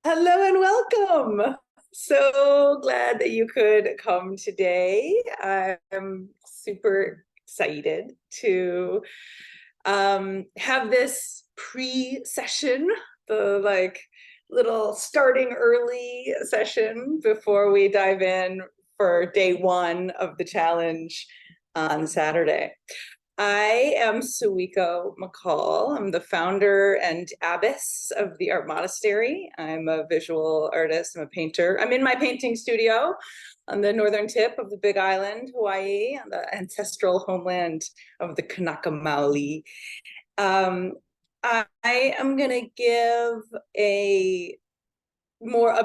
Hello and welcome. So glad that you could come today. I'm super excited to have this pre-session, the little starting early session before we dive in for day one of the challenge on Saturday. I am Suiko McCall. I'm the founder and abbess of the Art Monastery. I'm a visual artist. I'm a painter. I'm in my painting studio on the northern tip of the Big Island, Hawaii, on the ancestral homeland of the Kanaka Maoli. Um, I am going to give a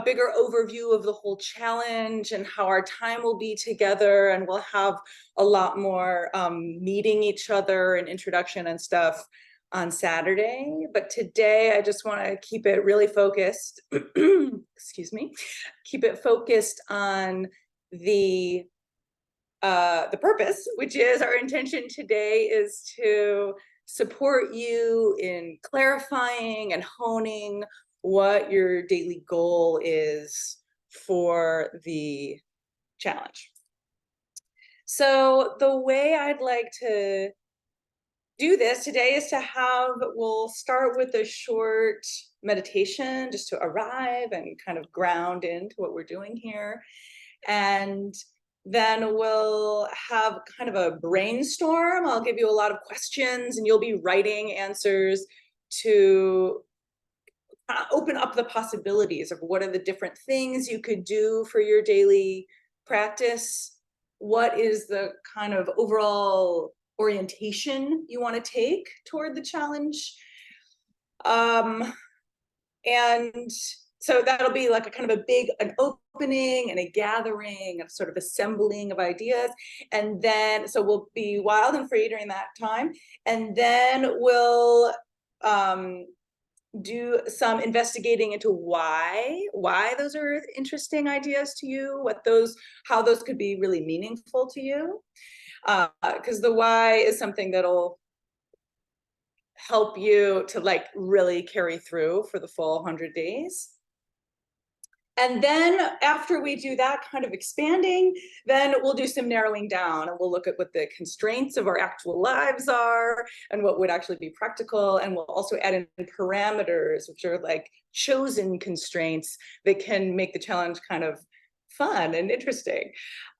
bigger overview of the whole challenge and how our time will be together, and we'll have a lot more meeting each other and introduction and stuff on Saturday. But today I just want to keep it really focused excuse me, keep it focused on the purpose, which is our intention today is to support you in clarifying and honing what your daily goal is for the challenge. So the way I'd like to do this today is we'll start with a short meditation just to arrive and kind of ground into what we're doing here. And then we'll have kind of a brainstorm. I'll give you a lot of questions and you'll be writing answers to open up the possibilities of what are the different things you could do for your daily practice. What is the kind of overall orientation you want to take toward the challenge? And so that'll be like a kind of an opening and a gathering of sort of assembling of ideas. And then, so we'll be wild and free during that time. And then we'll do some investigating into why those are interesting ideas to you, how those could be really meaningful to you. Because the why is something that'll help you to really carry through for the full 100 days. And then after we do that kind of expanding, then we'll do some narrowing down and we'll look at what the constraints of our actual lives are and what would actually be practical. And we'll also add in parameters, which are like chosen constraints that can make the challenge kind of fun and interesting.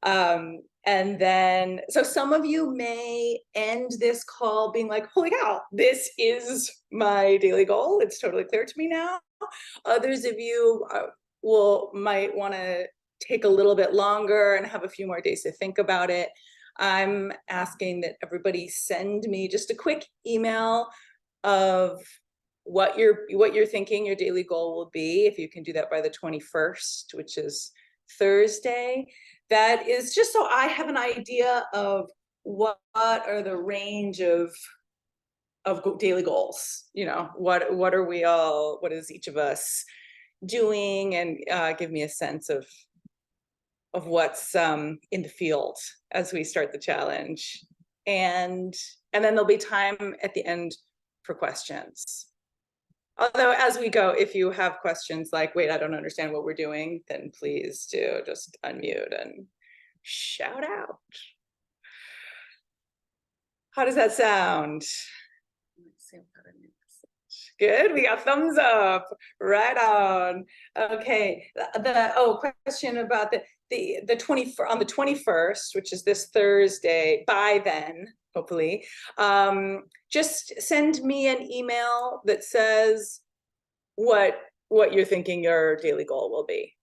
And then, so some of you may end this call being like, holy cow, this is my daily goal. It's totally clear to me now. Others of you might want to take a little bit longer and have a few more days to think about it. I'm asking that everybody send me just a quick email of what you're thinking your daily goal will be. If you can do that by the 21st, which is Thursday, that is just so I have an idea of what are the range of daily goals. What is each of us doing, and give me a sense of what's in the field as we start the challenge. And then there'll be time at the end for questions. Although as we go, if you have questions like, wait, I don't understand what we're doing, then please do just unmute and shout out. How does that sound? Good, we got thumbs up. Right on. Okay. Question about the 21st, which is this Thursday. By then, hopefully, just send me an email that says what you're thinking your daily goal will be.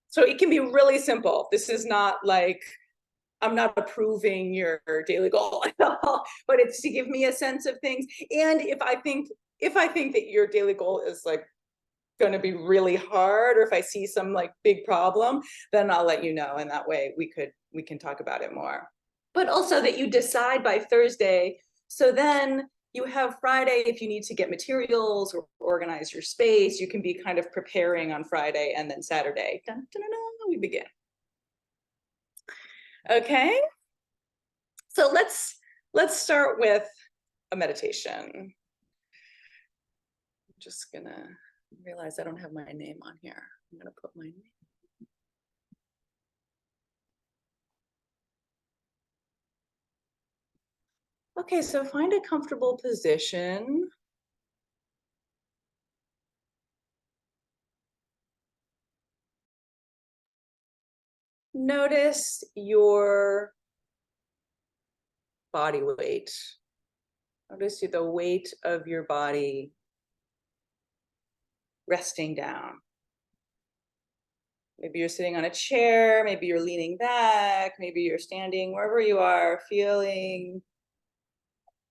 So it can be really simple. This is not like I'm not approving your daily goal at all, but it's to give me a sense of things. And if I think that your daily goal is like going to be really hard, or if I see some like big problem, then I'll let you know. And that way we can talk about it more. But also that you decide by Thursday. So then you have Friday, if you need to get materials or organize your space, you can be kind of preparing on Friday, and then Saturday, dun, dun, dun, dun, we begin. Okay. So let's start with a meditation. I'm just gonna I realize I don't have my name on here. I'm gonna put my name. Okay, so find a comfortable position. Notice your body weight. Notice the weight of your body resting down. Maybe you're sitting on a chair, maybe you're leaning back, maybe you're standing, wherever you are, feeling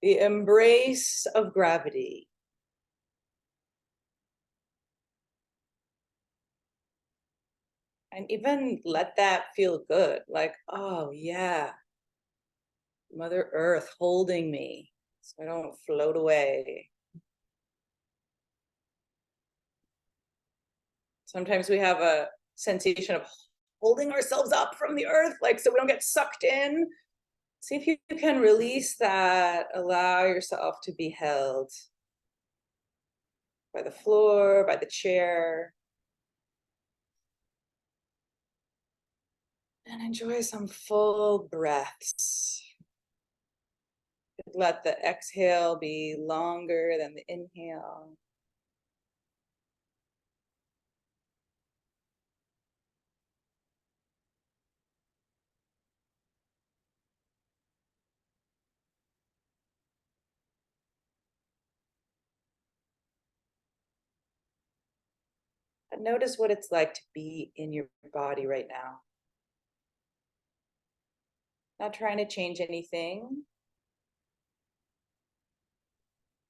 the embrace of gravity. And even let that feel good, like, oh yeah, Mother Earth holding me so I don't float away. Sometimes we have a sensation of holding ourselves up from the earth, like so we don't get sucked in. See if you can release that, allow yourself to be held by the floor, by the chair. And enjoy some full breaths. Let the exhale be longer than the inhale. And notice what it's like to be in your body right now. Not trying to change anything.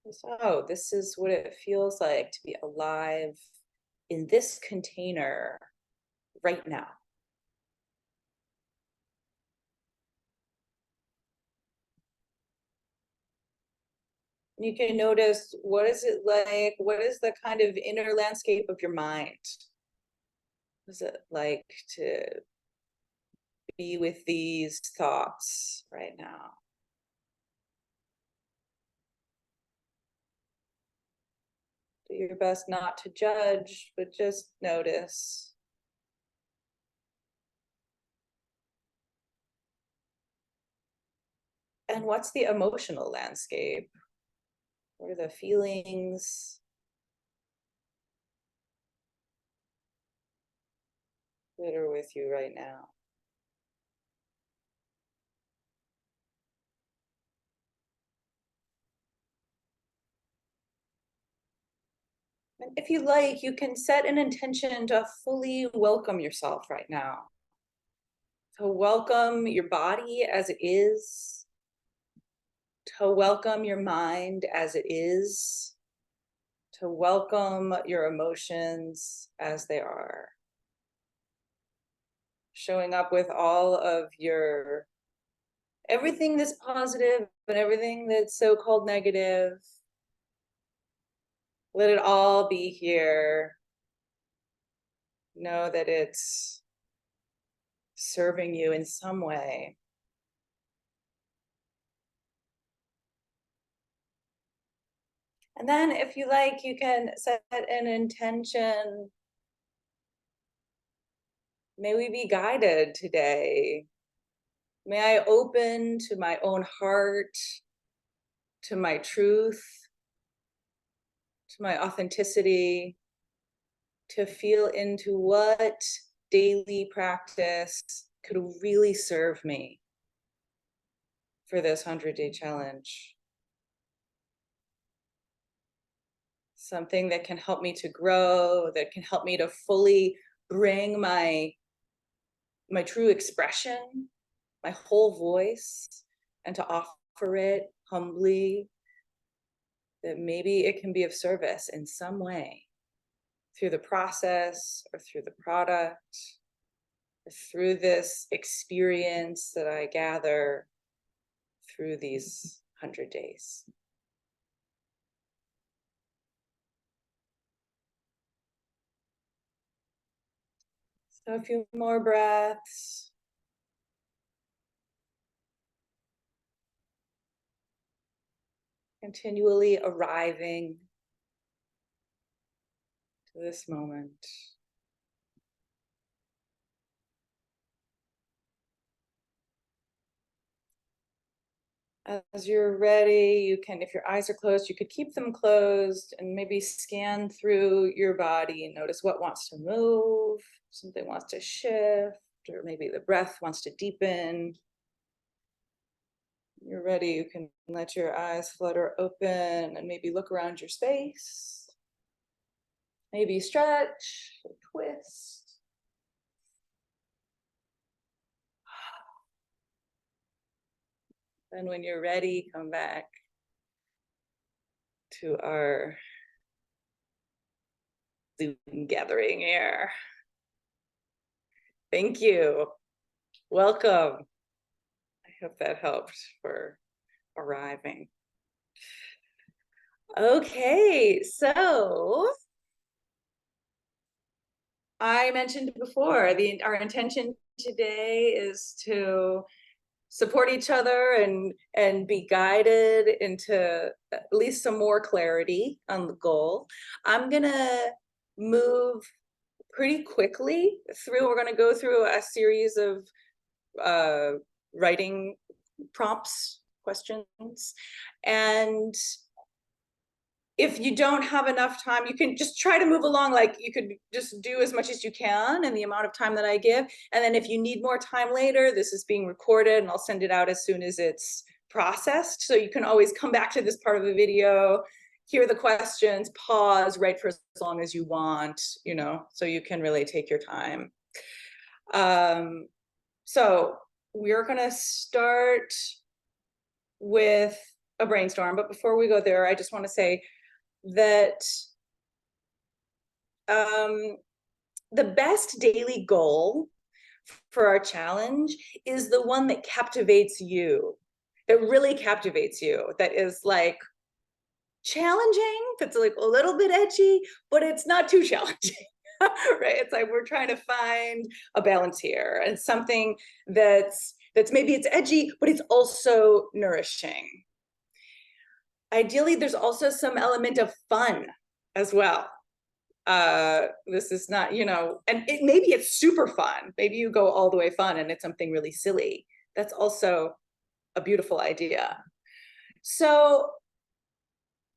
Just, oh, this is what it feels like to be alive in this container right now. You can notice, what is it like? What is the kind of inner landscape of your mind? What is it like to be with these thoughts right now? Do your best not to judge, but just notice. And what's the emotional landscape? What are the feelings that are with you right now? And if you like, you can set an intention to fully welcome yourself right now. To welcome your body as it is, to welcome your mind as it is, to welcome your emotions as they are. Showing up with all of your, everything that's positive and everything that's so-called negative. Let it all be here. Know that it's serving you in some way. And then if you like, you can set an intention. May we be guided today. May I open to my own heart, to my truth, to my authenticity, to feel into what daily practice could really serve me for this 100-day challenge. Something that can help me to grow, that can help me to fully bring my true expression, my whole voice, and to offer it humbly, that maybe it can be of service in some way through the process or through the product, or through this experience that I gather through these 100 days. So a few more breaths. Continually arriving. to this moment. As you're ready, you can, if your eyes are closed, you could keep them closed and maybe scan through your body and notice what wants to move, something wants to shift, or maybe the breath wants to deepen. You're ready, you can let your eyes flutter open and maybe look around your space. Maybe stretch, or twist. And when you're ready, come back to our Zoom gathering here. Thank you. Welcome. I hope that helped for arriving. Okay, so I mentioned before, our intention today is to support each other and be guided into at least some more clarity on the goal. I'm gonna move pretty quickly through. We're gonna go through a series of writing prompts, questions, and if you don't have enough time, you can just try to move along. Like you could just do as much as you can in the amount of time that I give. And then if you need more time later, this is being recorded and I'll send it out as soon as it's processed. So you can always come back to this part of the video, hear the questions, pause, write for as long as you want, you know, so you can really take your time. So we're gonna start with a brainstorm, but before we go there, I just want to say that the best daily goal for our challenge is the one that captivates you, that really captivates you, that is like challenging, that's like a little bit edgy, but it's not too challenging. Right? It's like we're trying to find a balance here, and something that's maybe it's edgy, but it's also nourishing. Ideally, there's also some element of fun as well. This is not, you know, and maybe it's super fun. Maybe you go all the way fun and it's something really silly. That's also a beautiful idea. So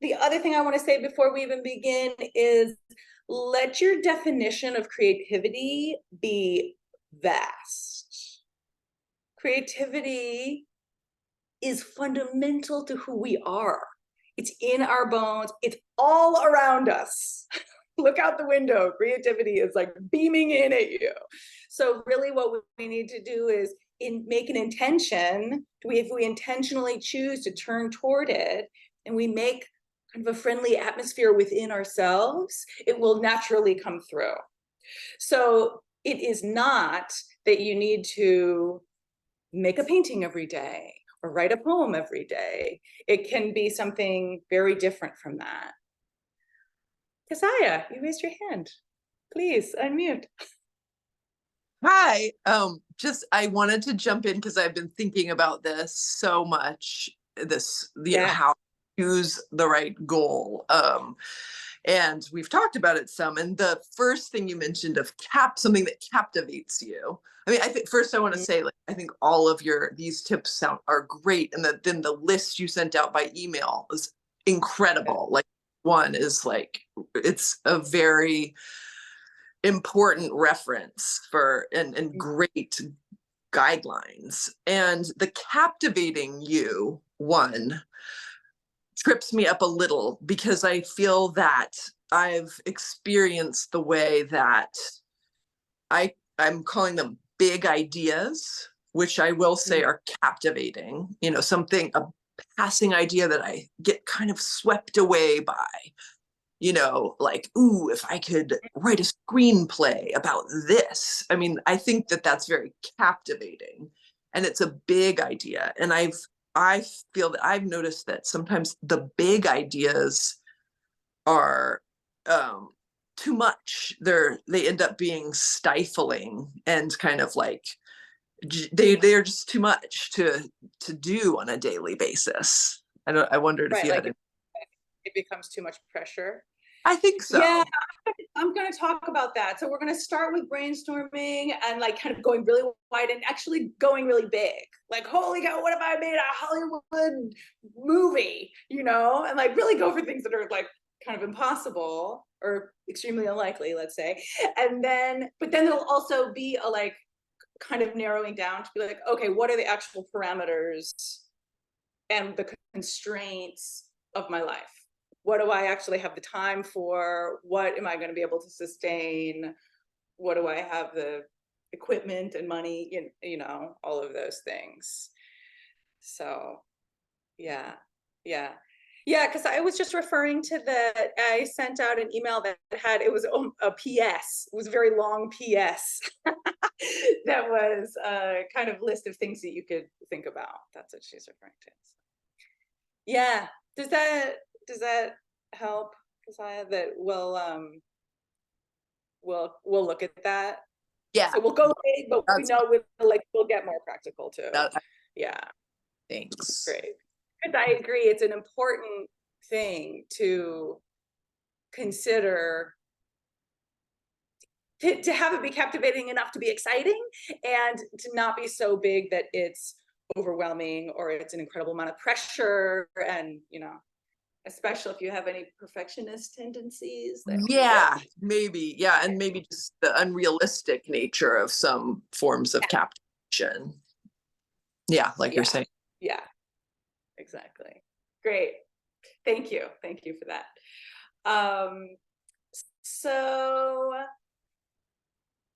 the other thing I want to say before we even begin is let your definition of creativity be vast. Creativity is fundamental to who we are. It's in our bones. It's all around us. Look out the window. Creativity is like beaming in at you. So really what we need to do is make an intention. If we intentionally choose to turn toward it and we make kind of a friendly atmosphere within ourselves, it will naturally come through. So it is not that you need to make a painting every day or write a poem every day. It can be something very different from that. Kasaya, you raised your hand. Please unmute. Hi, I wanted to jump in because I've been thinking about this so much, how to choose the right goal. And we've talked about it some. And the first thing you mentioned of something that captivates you. I mean, I think first I want to say, like, I think all of these tips are great. And then the list you sent out by email is incredible. Like one is like, it's a very important reference and great guidelines. And the captivating you one trips me up a little because I feel that I've experienced the way that I'm calling them big ideas, which I will say are captivating, you know, a passing idea that I get kind of swept away by, you know, like, ooh, if I could write a screenplay about this. I mean, I think that that's very captivating and it's a big idea. And I feel that I've noticed that sometimes the big ideas are too much. They end up being stifling and kind of like they're just too much to do on a daily basis. I wondered if you had it becomes too much pressure. I think so. Yeah, I'm going to talk about that. So we're going to start with brainstorming and like kind of going really wide and actually going really big. Like, holy cow, what if I made a Hollywood movie, you know? And like really go for things that are like kind of impossible or extremely unlikely, let's say. And then, but then there'll also be a like kind of narrowing down to be like, okay, what are the actual parameters and the constraints of my life? What do I actually have the time for? What am I going to be able to sustain? What do I have the equipment and money, you know, all of those things. So yeah, yeah. Yeah, because I was just referring to I sent out an email that had, it was a PS, it was a very long PS that was a kind of list of things that you could think about. That's what she's referring to. Yeah, does that help, Keziah? That we'll look at that. Yeah. So we'll go big, but we know we'll get more practical too. Yeah. Thanks. Great. Because I agree, it's an important thing to consider, to have it be captivating enough to be exciting and to not be so big that it's overwhelming or it's an incredible amount of pressure. And, you know, especially if you have any perfectionist tendencies. Yeah, maybe. Yeah, and maybe just the unrealistic nature of some forms of captivation. Yeah, like you're saying. Yeah, exactly. Great. Thank you. Thank you for that. So,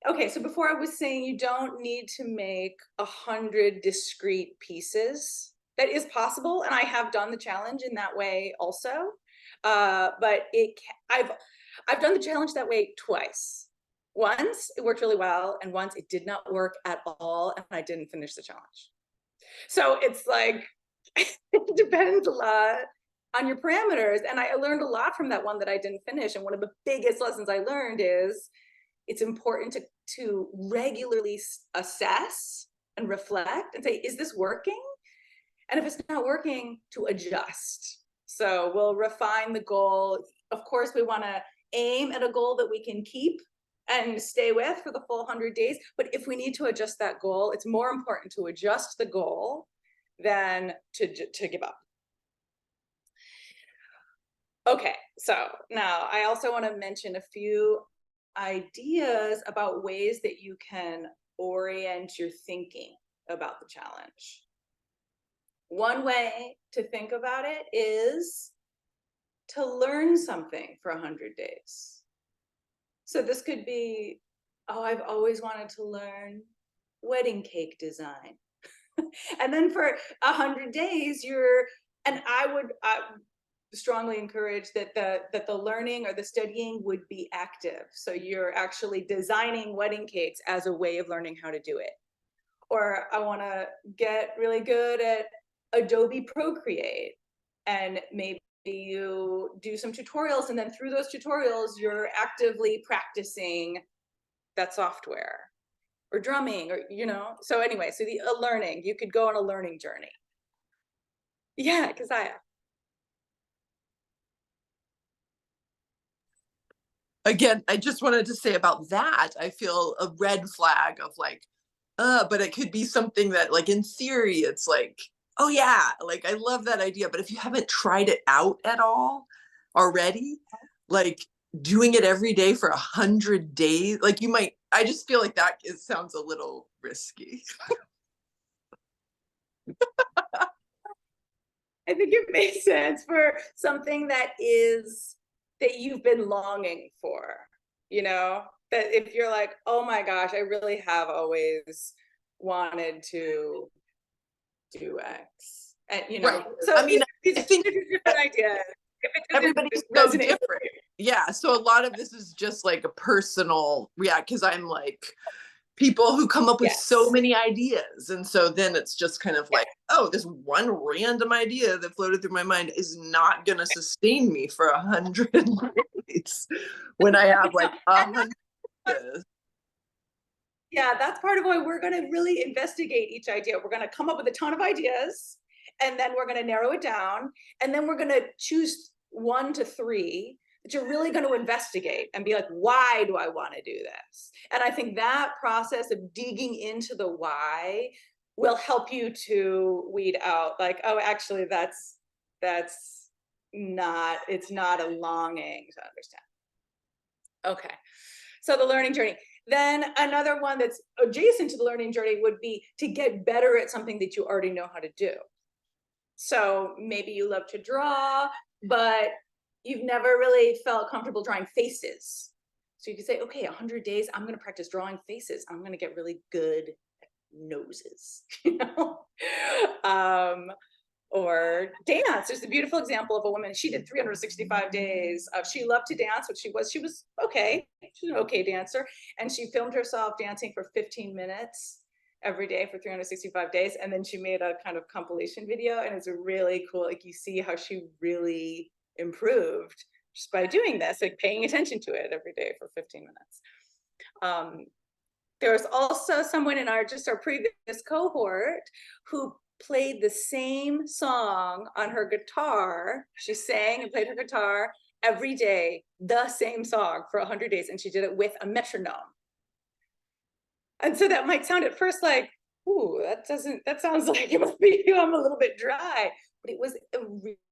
okay, so before I was saying you don't need to make 100 discrete pieces. That is possible, and I have done the challenge in that way also. But I've done the challenge that way twice. Once it worked really well, and once it did not work at all, and I didn't finish the challenge. So it's like, it depends a lot on your parameters. And I learned a lot from that one that I didn't finish. And one of the biggest lessons I learned is it's important to regularly assess and reflect and say, is this working? And if it's not working, to adjust. So we'll refine the goal. Of course, we want to aim at a goal that we can keep and stay with for the full 100 days. But if we need to adjust that goal, it's more important to adjust the goal than to give up. Okay, so now I also want to mention a few ideas about ways that you can orient your thinking about the challenge. One way to think about it is to learn something for 100 days. So this could be, oh, I've always wanted to learn wedding cake design. And then for 100 days, I would strongly encourage that the learning or the studying would be active. So you're actually designing wedding cakes as a way of learning how to do it. Or I want to get really good at Adobe Procreate, and maybe you do some tutorials, and then through those tutorials, you're actively practicing that software, or drumming, or, you know. So anyway, so the learning, you could go on a learning journey. Yeah, Keziah. Again, I just wanted to say about that, I feel a red flag of like, but it could be something that, like, in theory, it's like, oh yeah, like I love that idea. But if you haven't tried it out at all already, like doing it every day for 100 days, like you might, I just feel like that sounds a little risky. I think it makes sense for something that you've been longing for, you know, that if you're like, oh my gosh, I really have always wanted to do X, and you know, right. So I mean, I think it's an idea. Everybody's so different. Yeah, so a lot of this is just like a personal because I'm like people who come up with so many ideas, and so then it's just kind of like, oh, this one random idea that floated through my mind is not going to sustain me for 100 days when I have like 100 ideas. Yeah, that's part of why we're going to really investigate each idea. We're going to come up with a ton of ideas, and then we're going to narrow it down, and then we're going to choose 1 to 3 that you're really going to investigate and be like, why do I want to do this? And I think that process of digging into the why will help you to weed out like, oh, actually that's not, it's not a longing to understand. Okay, so the learning journey. Then another one that's adjacent to the learning journey would be to get better at something that you already know how to do. So maybe you love to draw, but you've never really felt comfortable drawing faces. So you could say, okay, 100 days, I'm going to practice drawing faces. I'm going to get really good at noses, you know? Or dance. There's a beautiful example of a woman. She did 365 days. She loved to dance, but she was okay. She's an okay dancer. And she filmed herself dancing for 15 minutes every day for 365 days. And then she made a kind of compilation video. And it's a really cool, like you see how she really improved just by doing this, like paying attention to it every day for 15 minutes. There was also someone in our previous cohort who played the same song on her guitar. She sang and played her guitar every day, the same song for 100 days. And she did it with a metronome. And so that might sound at first like, ooh, that sounds like it must be, I'm a little bit dry. But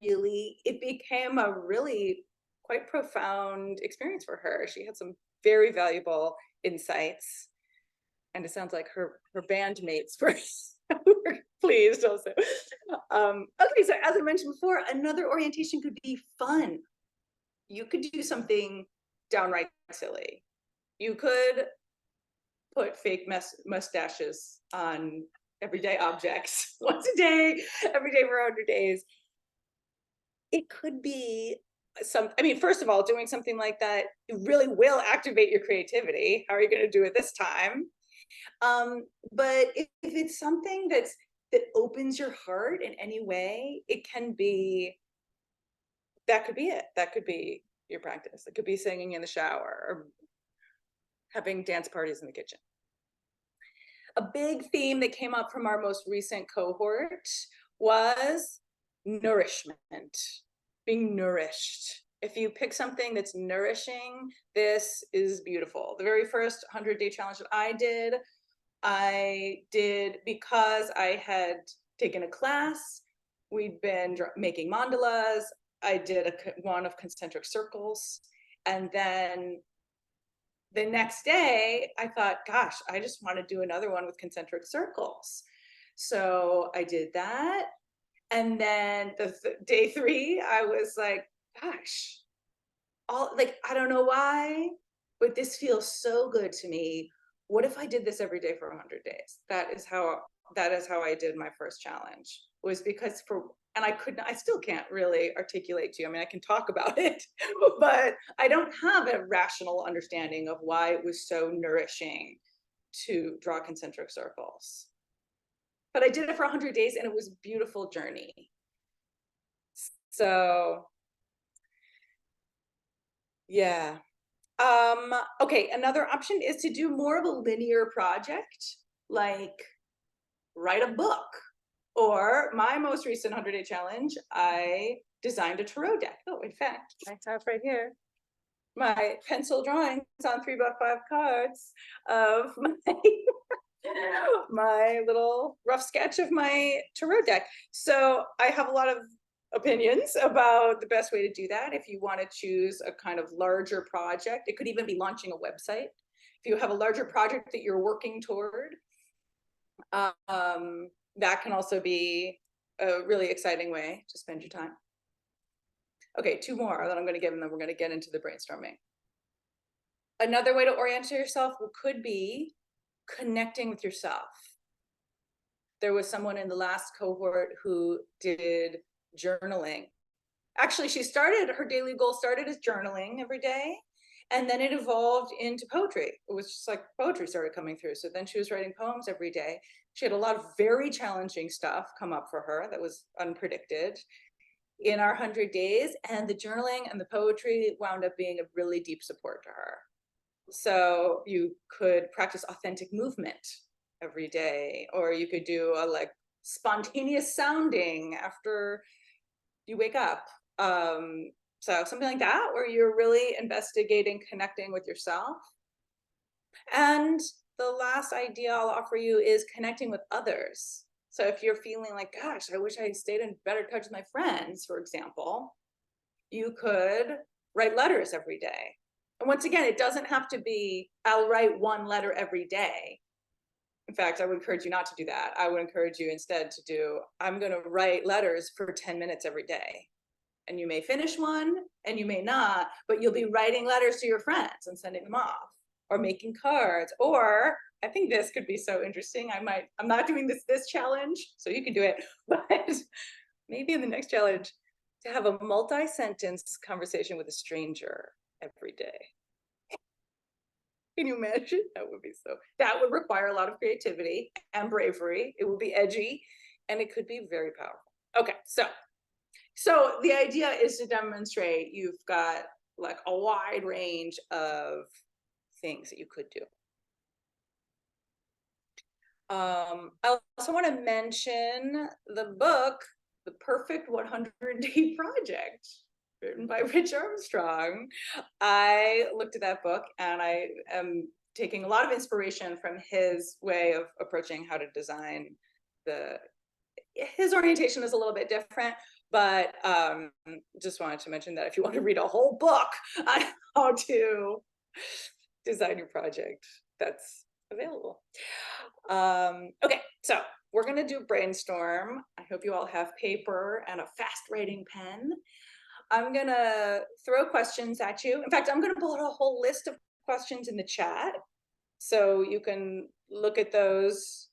it became a really quite profound experience for her. She had some very valuable insights. And it sounds like her bandmates were pleased also. Okay, so as I mentioned before, another orientation could be fun. You could do something downright silly. You could put fake mustaches on everyday objects once a day, every day for 100 days. It could be first of all, doing something like that really will activate your creativity. How are you going to do it this time? But if it's something that opens your heart in any way, it can be, that could be it. That could be your practice. It could be singing in the shower or having dance parties in the kitchen. A big theme that came up from our most recent cohort was nourishment, being nourished. If you pick something that's nourishing, this is beautiful. The very first 100-day challenge that I did because I had taken a class. We'd been making mandalas. I did one of concentric circles. And then the next day, I thought, gosh, I just want to do another one with concentric circles. So I did that. And then day 3, I was like, gosh, I don't know why, but this feels so good to me. What if I did this every day for 100 days? That is how I did my first challenge, was because I still can't really articulate to you. I mean, I can talk about it, but I don't have a rational understanding of why it was so nourishing to draw concentric circles. But I did it for 100 days and it was a beautiful journey. So yeah. Okay, another option is to do more of a linear project, like write a book. Or my most recent 100-day challenge, I designed a tarot deck. Oh, in fact, I have right here my pencil drawings on 3x5 cards of my little rough sketch of my tarot deck. So I have a lot of opinions about the best way to do that. If you want to choose a kind of larger project, it could even be launching a website. If you have a larger project that you're working toward, that can also be a really exciting way to spend your time. Okay, 2 more that I'm going to give, and then we're going to get into the brainstorming. Another way to orient yourself could be connecting with yourself. There was someone in the last cohort who did journaling. Actually, her daily goal started as journaling every day, and then it evolved into poetry. It was just like poetry started coming through. So then she was writing poems every day. She had a lot of very challenging stuff come up for her that was unpredicted in our 100 days, and the journaling and the poetry wound up being a really deep support to her. So you could practice authentic movement every day, or you could do a spontaneous sounding after you wake up. So something like that, where you're really investigating, connecting with yourself. And the last idea I'll offer you is connecting with others. So if you're feeling like, gosh, I wish I stayed in better touch with my friends, for example, you could write letters every day. And once again, it doesn't have to be, I'll write one letter every day. In fact, I would encourage you not to do that. I would encourage you instead to do, I'm going to write letters for 10 minutes every day. And you may finish one and you may not, but you'll be writing letters to your friends and sending them off, or making cards. Or I think this could be so interesting. I'm not doing this challenge, so you can do it, but maybe in the next challenge, to have a multi-sentence conversation with a stranger every day. Can you imagine? That would require a lot of creativity and bravery. It would be edgy, and it could be very powerful. Okay, so the idea is to demonstrate you've got like a wide range of things that you could do. I also want to mention the book, The Perfect 100-Day Project, written by Rich Armstrong. I looked at that book and I am taking a lot of inspiration from his way of approaching how to design his orientation is a little bit different, but just wanted to mention that if you want to read a whole book on how to design your project, that's available. Okay, so we're going to do brainstorm. I hope you all have paper and a fast writing pen. I'm going to throw questions at you. In fact, I'm going to put a whole list of questions in the chat, so you can look at those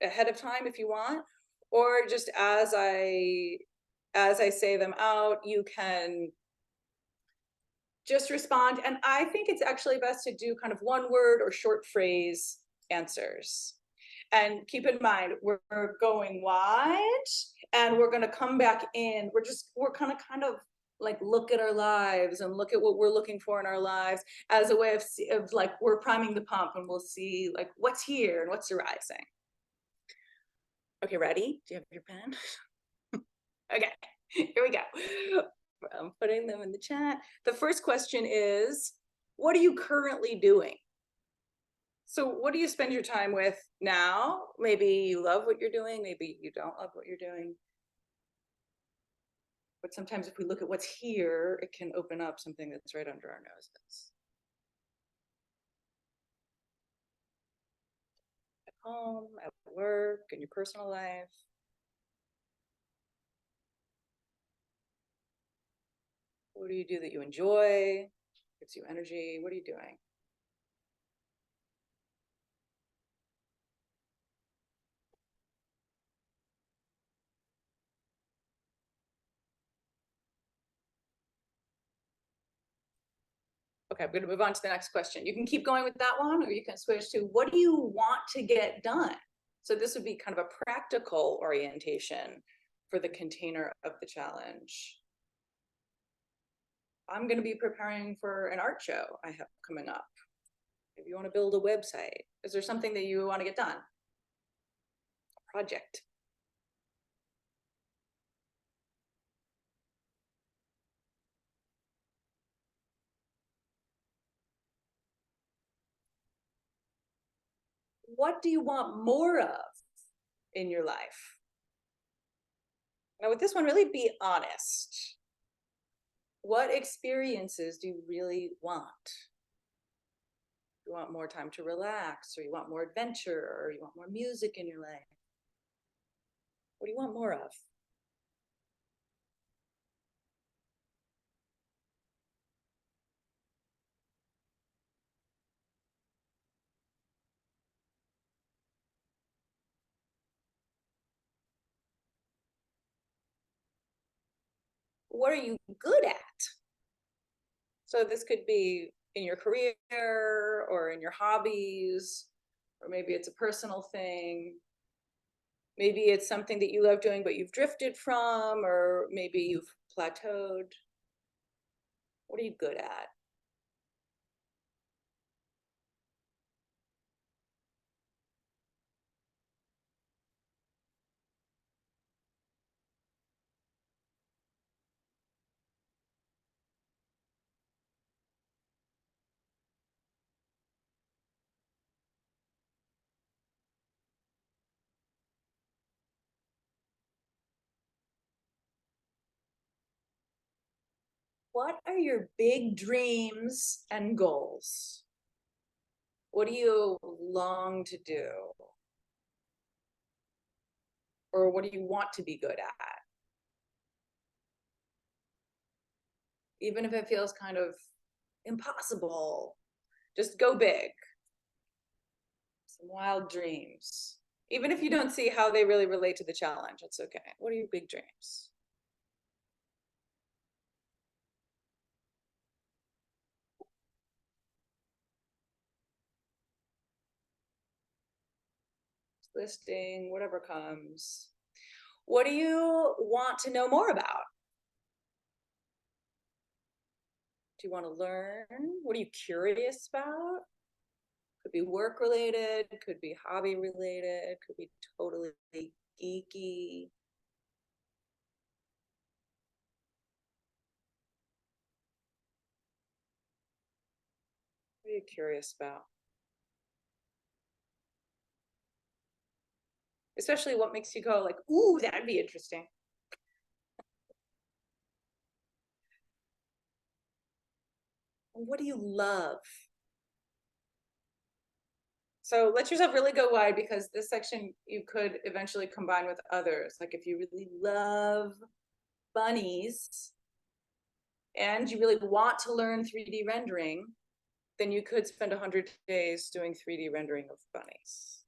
ahead of time if you want, or just as I say them out, you can just respond. And I think it's actually best to do kind of one word or short phrase answers. And keep in mind, we're going wide and we're going to come back in. We're kind of like look at our lives and look at what we're looking for in our lives as a way of like, we're priming the pump, and we'll see like what's here and what's arising. Okay, ready? Do you have your pen? Okay, here we go. I'm putting them in the chat. The first question is, what are you currently doing? So what do you spend your time with now? Maybe you love what you're doing, maybe you don't love what you're doing. But sometimes if we look at what's here, it can open up something that's right under our noses. At home, at work, in your personal life. What do you do that you enjoy? Gives you energy? What are you doing? Okay, I'm going to move on to the next question. You can keep going with that one, or you can switch to, what do you want to get done? So this would be kind of a practical orientation for the container of the challenge. I'm going to be preparing for an art show I have coming up. If you want to build a website, is there something that you want to get done? A project. What do you want more of in your life? Now with this one, really be honest. What experiences do you really want? You want more time to relax, or you want more adventure, or you want more music in your life? What do you want more of? What are you good at? So this could be in your career or in your hobbies, or maybe it's a personal thing. Maybe it's something that you love doing, but you've drifted from, or maybe you've plateaued. What are you good at? What are your big dreams and goals? What do you long to do? Or what do you want to be good at? Even if it feels kind of impossible, just go big. Some wild dreams. Even if you don't see how they really relate to the challenge, it's okay. What are your big dreams? Listing, whatever comes. What do you want to know more about? Do you want to learn? What are you curious about? Could be work related, could be hobby related, could be totally geeky. What are you curious about? Especially what makes you go like, ooh, that'd be interesting. What do you love? So let yourself really go wide, because this section you could eventually combine with others. Like if you really love bunnies and you really want to learn 3D rendering, then you could spend 100 days doing 3D rendering of bunnies.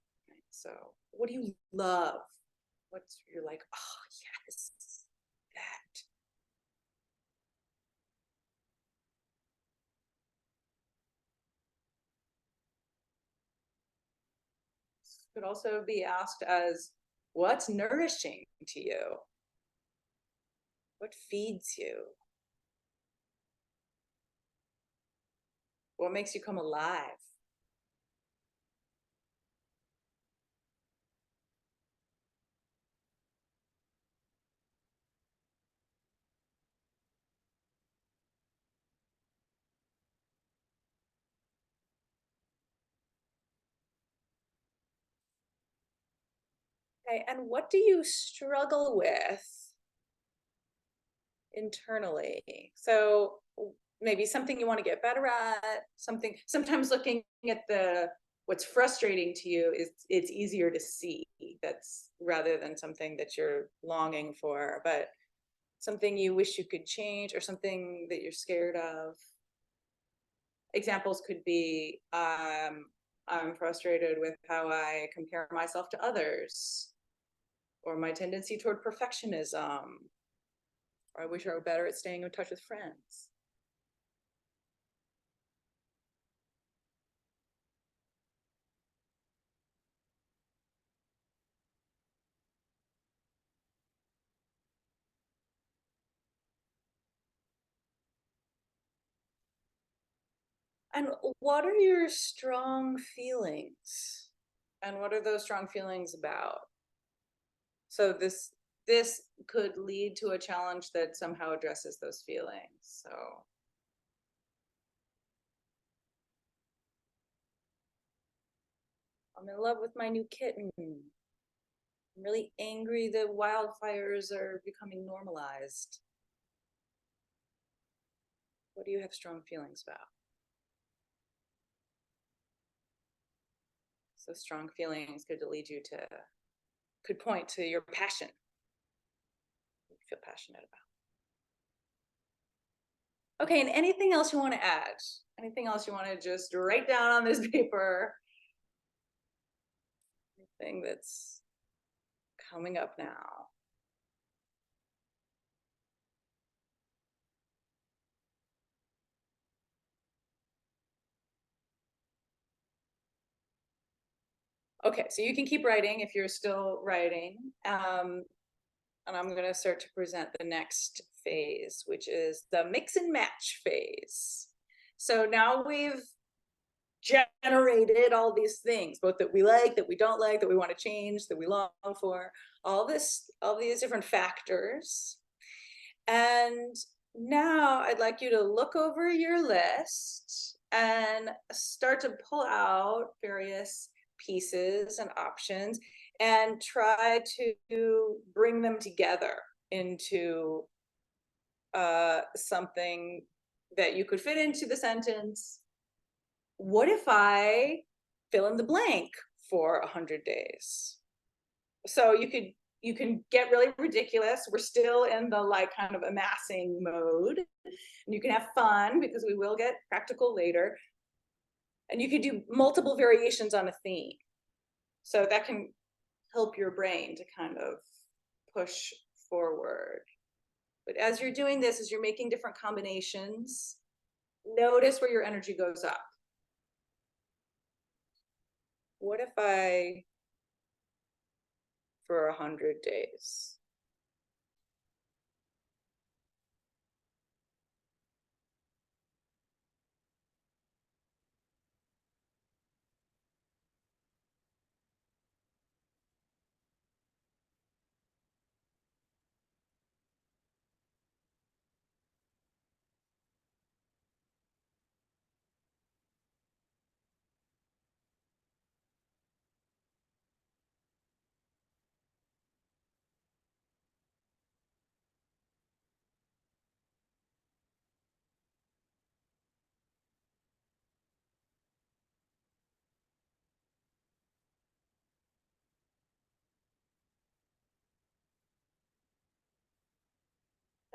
So what do you love? What's, you're like, oh yes, that. Could also be asked as, what's nourishing to you? What feeds you? What makes you come alive? Okay, and what do you struggle with internally? So maybe something you want to get better at, something, sometimes looking at the what's frustrating to you is, it's easier to see, that's rather than something that you're longing for, but something you wish you could change or something that you're scared of. Examples could be, I'm frustrated with how I compare myself to others, or my tendency toward perfectionism, or I wish I were better at staying in touch with friends. And what are your strong feelings? And what are those strong feelings about? So this could lead to a challenge that somehow addresses those feelings. So I'm in love with my new kitten. I'm really angry that wildfires are becoming normalized. What do you have strong feelings about? So strong feelings could lead you to, could point to your passion. You feel passionate about. Okay, and anything else you want to add? Anything else you want to just write down on this paper? Anything that's coming up now? Okay, so you can keep writing if you're still writing. And I'm going to start to present the next phase, which is the mix and match phase. So now we've generated all these things, both that we like, that we don't like, that we want to change, that we long for, all these different factors. And now I'd like you to look over your list and start to pull out various pieces and options and try to bring them together into something that you could fit into the sentence. What if I fill in the blank for 100 days? So you can get really ridiculous. We're still in the like kind of amassing mode, and you can have fun because we will get practical later. And you could do multiple variations on a theme. So that can help your brain to kind of push forward. But as you're doing this, as you're making different combinations, notice where your energy goes up. What if I, for 100 days?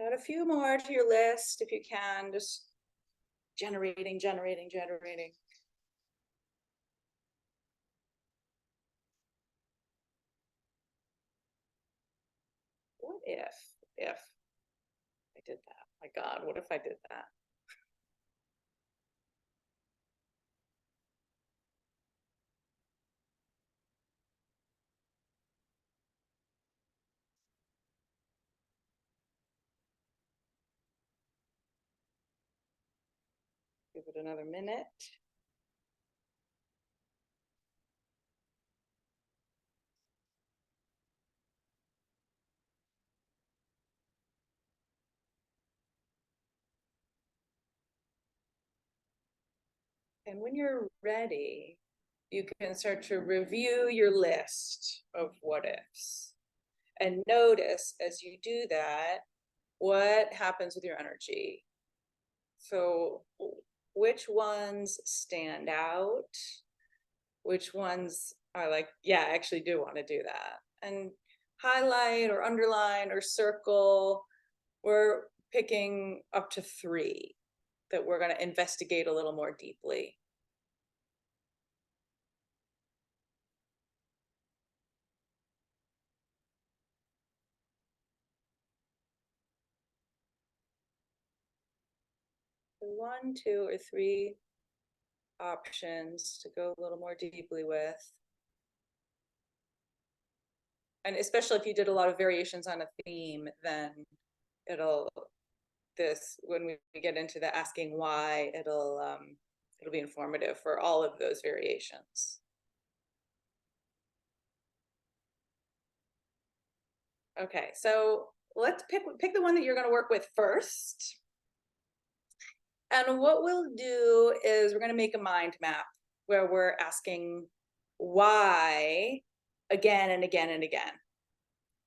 Add a few more to your list if you can, just generating. What if I did that? My God, what if I did that? Give it another minute. And when you're ready, you can start to review your list of what ifs and notice as you do that, what happens with your energy. So which ones stand out? Which ones are like, yeah, I actually do want to do that. And highlight or underline or circle. We're picking up to 3 that we're going to investigate a little more deeply. So 1, 2, or 3 options to go a little more deeply with. And especially if you did a lot of variations on a theme, then it'll, when we get into the asking why, it'll be informative for all of those variations. Okay, so let's pick the one that you're going to work with first. And what we'll do is we're going to make a mind map where we're asking why again and again and again.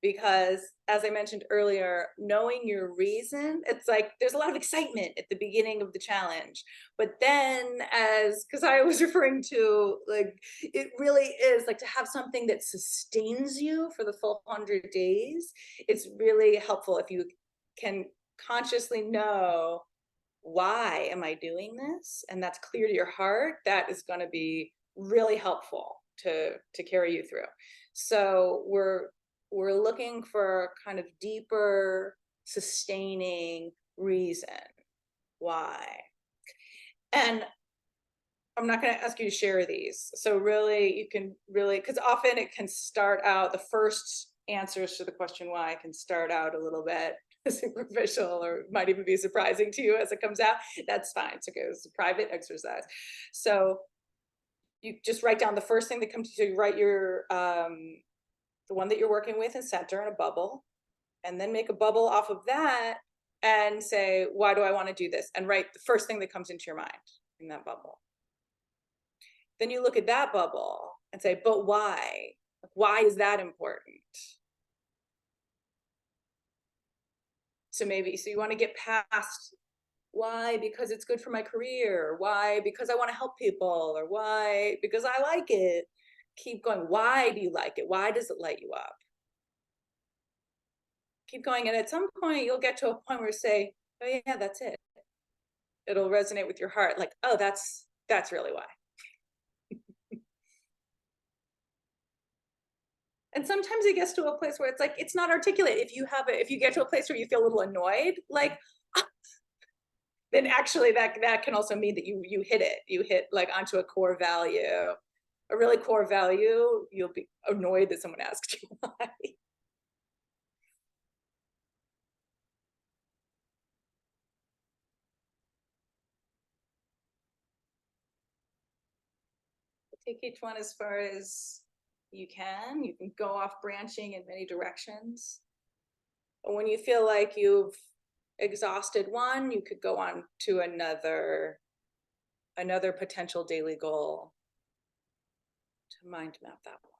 Because as I mentioned earlier, knowing your reason, it's like there's a lot of excitement at the beginning of the challenge. But then because I was referring to, like, it really is like to have something that sustains you for the full 100 days. It's really helpful if you can consciously know, why am I doing this? And that's clear to your heart. That is going to be really helpful to carry you through. So we're looking for kind of deeper, sustaining reason why. And I'm not going to ask you to share these. So really, you can really, because often it can start out, the first answers to the question why can start out a little bit superficial, or might even be surprising to you as it comes out. That's fine. It's okay. It's a private exercise. So you just write down the first thing that comes to you. Write your the one that you're working with and center in a bubble, and then make a bubble off of that and say, why do I want to do this? And write the first thing that comes into your mind in that bubble. Then you look at that bubble and say, but why? Why is that important? So you want to get past why, because it's good for my career, why, because I want to help people, or why, because I like it. Keep going. Why do you like it? Why does it light you up? Keep going. And at some point you'll get to a point where you say, oh yeah, that's it. It'll resonate with your heart. Like, oh, that's really why. And sometimes it gets to a place where it's like, it's not articulate. If you get to a place where you feel a little annoyed, like, then actually that can also mean that you hit like onto a core value, a really core value. You'll be annoyed that someone asked you why. Take each one as far as you can. You can go off branching in many directions. But when you feel like you've exhausted one, you could go on to another potential daily goal to mind map that one.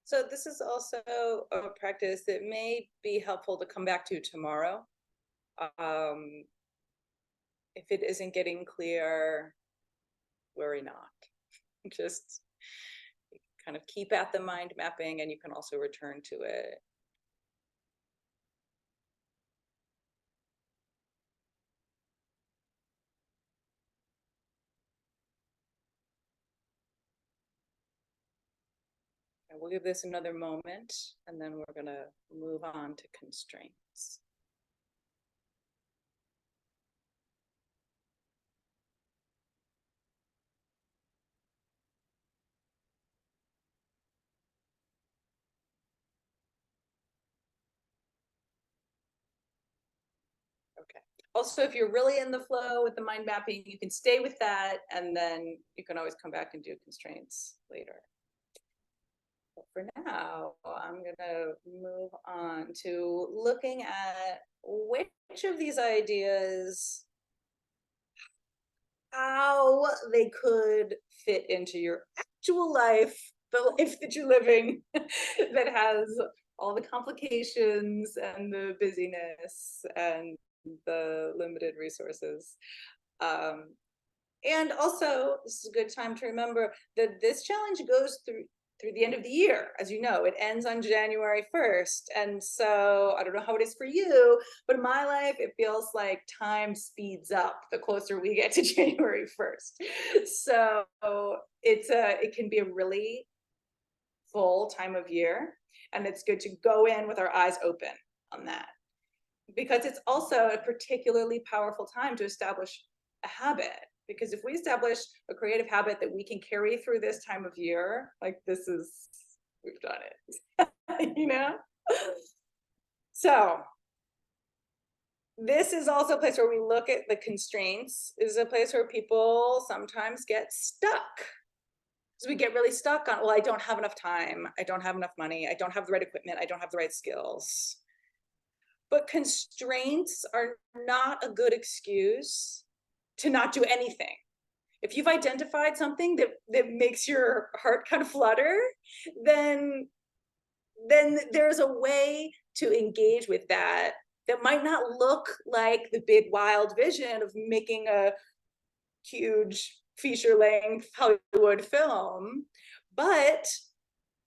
So this is also a practice that may be helpful to come back to tomorrow. If it isn't getting clear, worry not. Just kind of keep at the mind mapping, and you can also return to it. And we'll give this another moment, and then we're going to move on to constraints. Okay. Also, if you're really in the flow with the mind mapping, you can stay with that, and then you can always come back and do constraints later. But for now, I'm gonna move on to looking at which of these ideas, how they could fit into your actual life, the life that you're living, that has all the complications and the busyness and the limited resources. And also, this is a good time to remember that this challenge goes through the end of the year. As you know, it ends on January 1st. And so I don't know how it is for you, but in my life, it feels like time speeds up the closer we get to January 1st. So it can be a really full time of year. And it's good to go in with our eyes open on that, because it's also a particularly powerful time to establish a habit. Because if we establish a creative habit that we can carry through this time of year, like we've done it, you know? So this is also a place where we look at the constraints. This is a place where people sometimes get stuck. So we get really stuck on, well, I don't have enough time. I don't have enough money. I don't have the right equipment. I don't have the right skills. But constraints are not a good excuse to not do anything. If you've identified something that makes your heart kind of flutter, then there's a way to engage with that might not look like the big wild vision of making a huge feature-length Hollywood film, But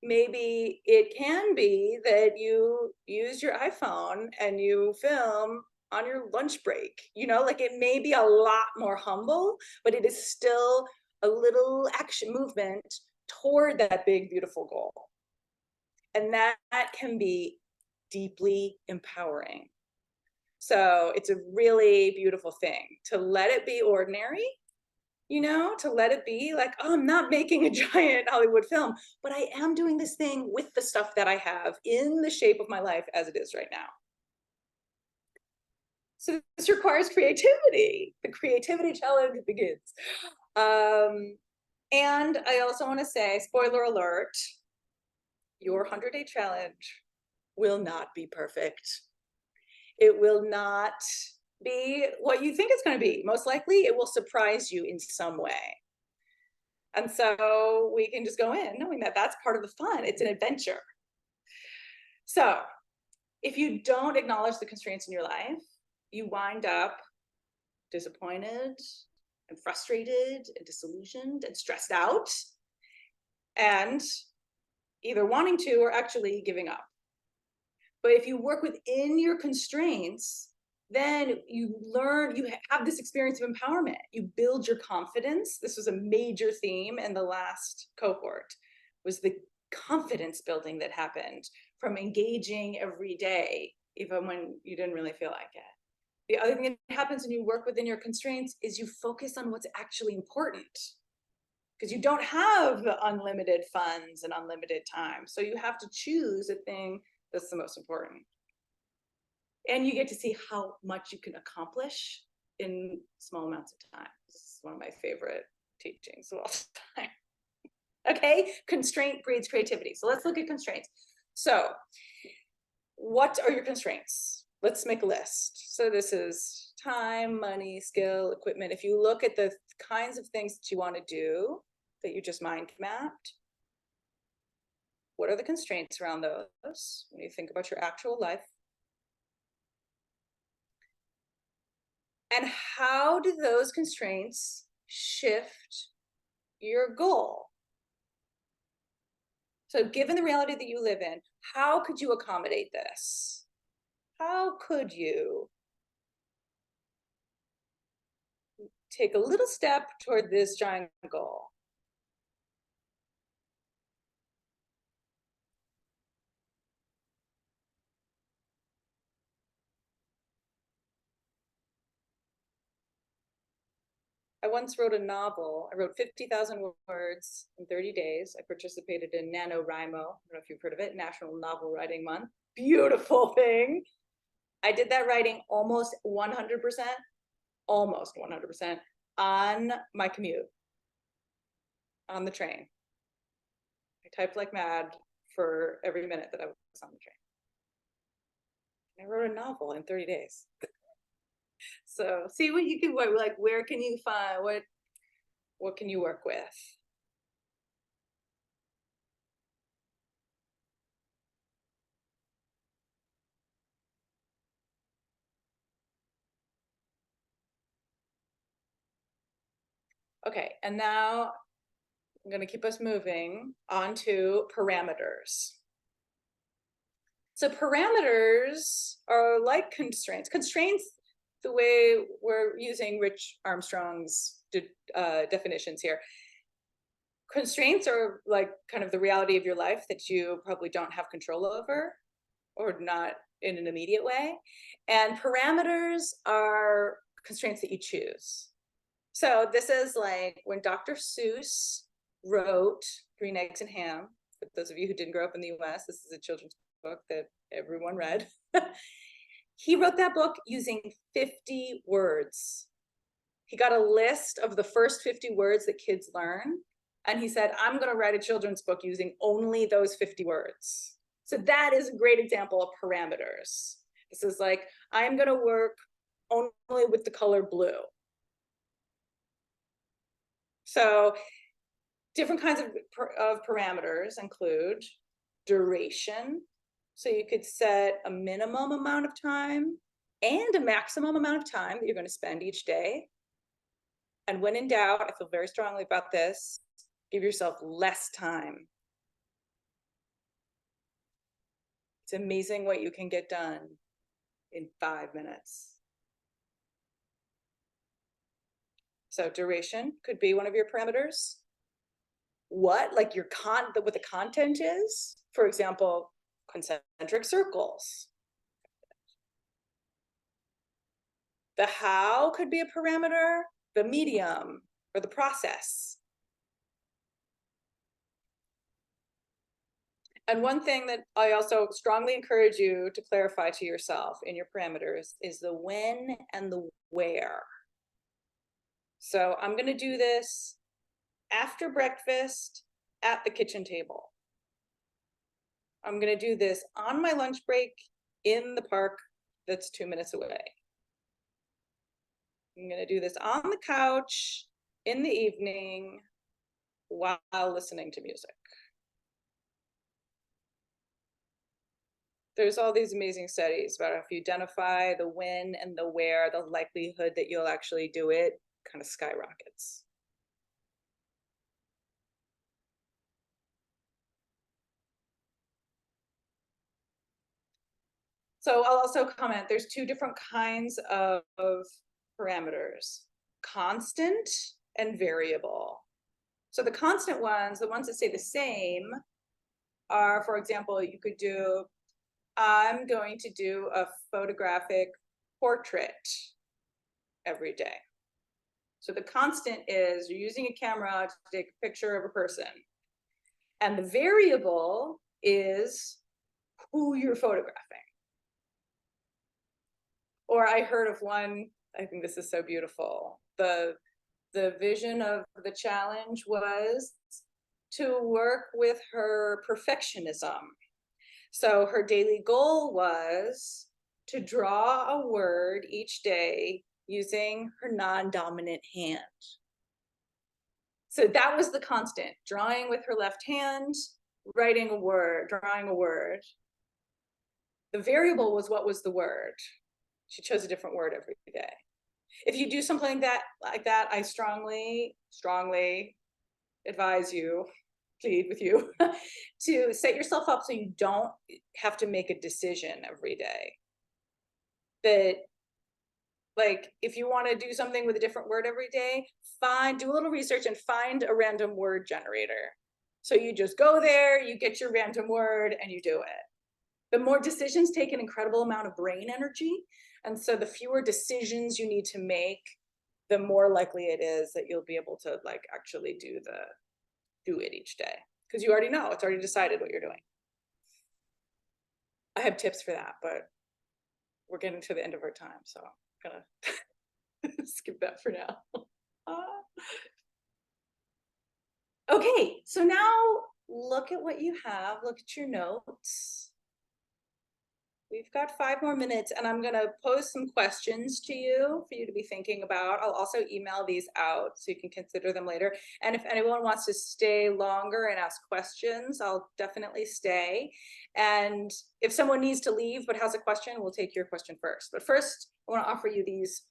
maybe it can be that you use your iPhone and you film on your lunch break, you know, like it may be a lot more humble, but it is still a little action movement toward that big, beautiful goal. And that can be deeply empowering. So it's a really beautiful thing to let it be ordinary, you know, to let it be like, oh, I'm not making a giant Hollywood film, but I am doing this thing with the stuff that I have in the shape of my life as it is right now. So this requires creativity. The creativity challenge begins. And I also want to say, spoiler alert, your 100-day challenge will not be perfect. It will not be what you think it's going to be. Most likely, it will surprise you in some way. And so we can just go in knowing that that's part of the fun. It's an adventure. So if you don't acknowledge the constraints in your life, you wind up disappointed and frustrated and disillusioned and stressed out and either wanting to or actually giving up. But if you work within your constraints, then you learn, you have this experience of empowerment. You build your confidence. This was a major theme in the last cohort, was the confidence building that happened from engaging every day, even when you didn't really feel like it. The other thing that happens when you work within your constraints is you focus on what's actually important, because you don't have unlimited funds and unlimited time. So you have to choose a thing that's the most important. And you get to see how much you can accomplish in small amounts of time. This is one of my favorite teachings of all time. Okay, constraint breeds creativity. So let's look at constraints. So what are your constraints? Let's make a list. So this is time, money, skill, equipment. If you look at the kinds of things that you want to do that you just mind mapped, what are the constraints around those when you think about your actual life? And how do those constraints shift your goal? So given the reality that you live in, how could you accommodate this? How could you take a little step toward this giant goal? I once wrote a novel. I wrote 50,000 words in 30 days. I participated in NaNoWriMo. I don't know if you've heard of it, National Novel Writing Month. Beautiful thing. I did that writing almost 100% on my commute, on the train. I typed like mad for every minute that I was on the train. I wrote a novel in 30 days. So see what you can, like, where can you find, what can you work with? Okay, and now I'm going to keep us moving on to parameters. So parameters are like constraints. Constraints, the way we're using Rich Armstrong's definitions here. Constraints are like kind of the reality of your life that you probably don't have control over, or not in an immediate way. And parameters are constraints that you choose. So this is like when Dr. Seuss wrote Green Eggs and Ham. For those of you who didn't grow up in the US, this is a children's book that everyone read. He wrote that book using 50 words. He got a list of the first 50 words that kids learn. And he said, I'm going to write a children's book using only those 50 words. So that is a great example of parameters. This is like, I'm going to work only with the color blue. So different kinds of parameters include duration. So you could set a minimum amount of time and a maximum amount of time that you're going to spend each day. And when in doubt, I feel very strongly about this, Give yourself less time. It's amazing what you can get done in 5 minutes. So duration could be one of your parameters. What, like what the content is. For example, concentric circles. The how could be a parameter, the medium, or the process. And one thing that I also strongly encourage you to clarify to yourself in your parameters is the when and the where. So I'm going to do this after breakfast at the kitchen table. I'm going to do this on my lunch break in the park that's 2 minutes away. I'm going to do this on the couch in the evening while listening to music. There's all these amazing studies about if you identify the when and the where, the likelihood that you'll actually do it kind of skyrockets. So I'll also comment, there's 2 different kinds of parameters, constant and variable. So the constant ones, the ones that stay the same, are, for example, you could do, I'm going to do a photographic portrait every day. So the constant is you're using a camera to take a picture of a person. And the variable is who you're photographing. Or I heard of one, I think this is so beautiful. The vision of the challenge was to work with her perfectionism. So her daily goal was to draw a word each day using her non-dominant hand. So that was the constant, drawing with her left hand, writing a word, drawing a word. The variable was what was the word. She chose a different word every day. If you do something like that, I strongly advise you, plead with you, to set yourself up so you don't have to make a decision every day. That, like, if you want to do something with a different word every day, do a little research and find a random word generator. So you just go there, you get your random word, and you do it. The more decisions take an incredible amount of brain energy. And so the fewer decisions you need to make, the more likely it is that you'll be able to like actually do it each day. Because you already know, it's already decided what you're doing. I have tips for that, but we're getting to the end of our time. So I'm gonna skip that for now. Okay, so now look at what you have, look at your notes. We've got 5 more minutes and I'm gonna pose some questions to you for you to be thinking about. I'll also email these out so you can consider them later. And if anyone wants to stay longer and ask questions, I'll definitely stay. And if someone needs to leave but has a question, we'll take your question first. But first, I wanna offer you these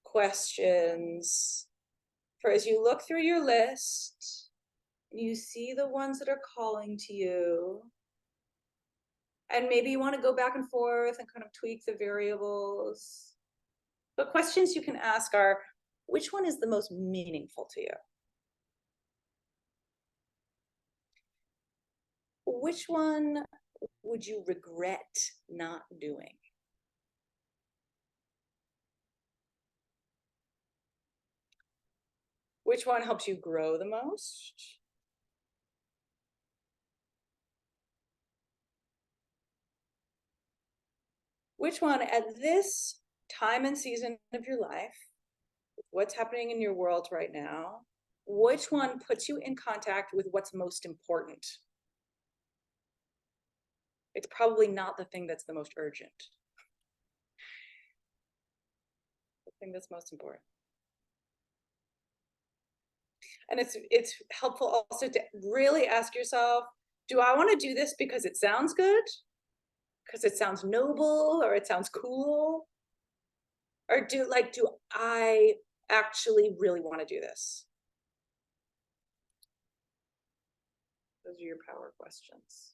questions. For as you look through your list, you see the ones that are calling to you. And maybe you want to go back and forth and kind of tweak the variables. But questions you can ask are, which one is the most meaningful to you? Which one would you regret not doing? Which one helps you grow the most? Which one at this time and season of your life, what's happening in your world right now, which one puts you in contact with what's most important? It's probably not the thing that's the most urgent. The thing that's most important. And it's helpful also to really ask yourself, do I want to do this because it sounds good? Because it sounds noble or it sounds cool? Or do I actually really want to do this? are your power questions.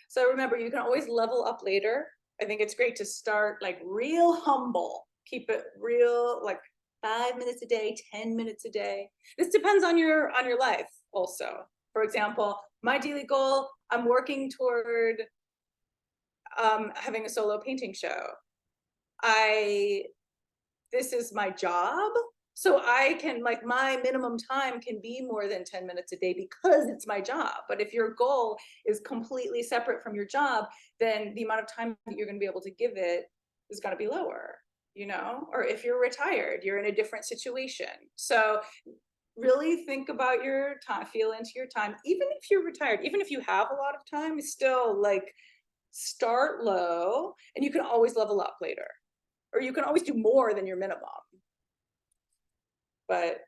So remember, you can always level up later. I think it's great to start like real humble. Keep it real, like 5 minutes a day, 10 minutes a day. This depends on your life also. For example, my daily goal, I'm working toward having a solo painting show. This is my job. So I can, like, my minimum time can be more than 10 minutes a day because it's my job. But if your goal is completely separate from your job, then the amount of time that you're going to be able to give it is going to be lower, you know? Or if you're retired, you're in a different situation. So really think about your time, feel into your time. Even if you're retired, even if you have a lot of time, still like start low, and you can always level up later. Or you can always do more than your minimum. But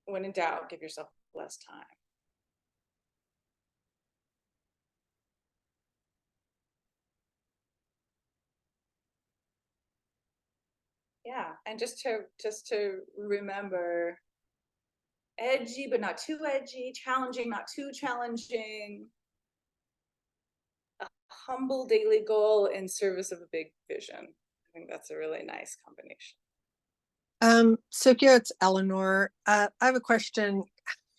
when in doubt, give yourself less time. Yeah, and just to remember, edgy but not too edgy, challenging not too challenging, a humble daily goal in service of a big vision. I think that's a really nice combination. Sukya, it's Eleanor. I have a question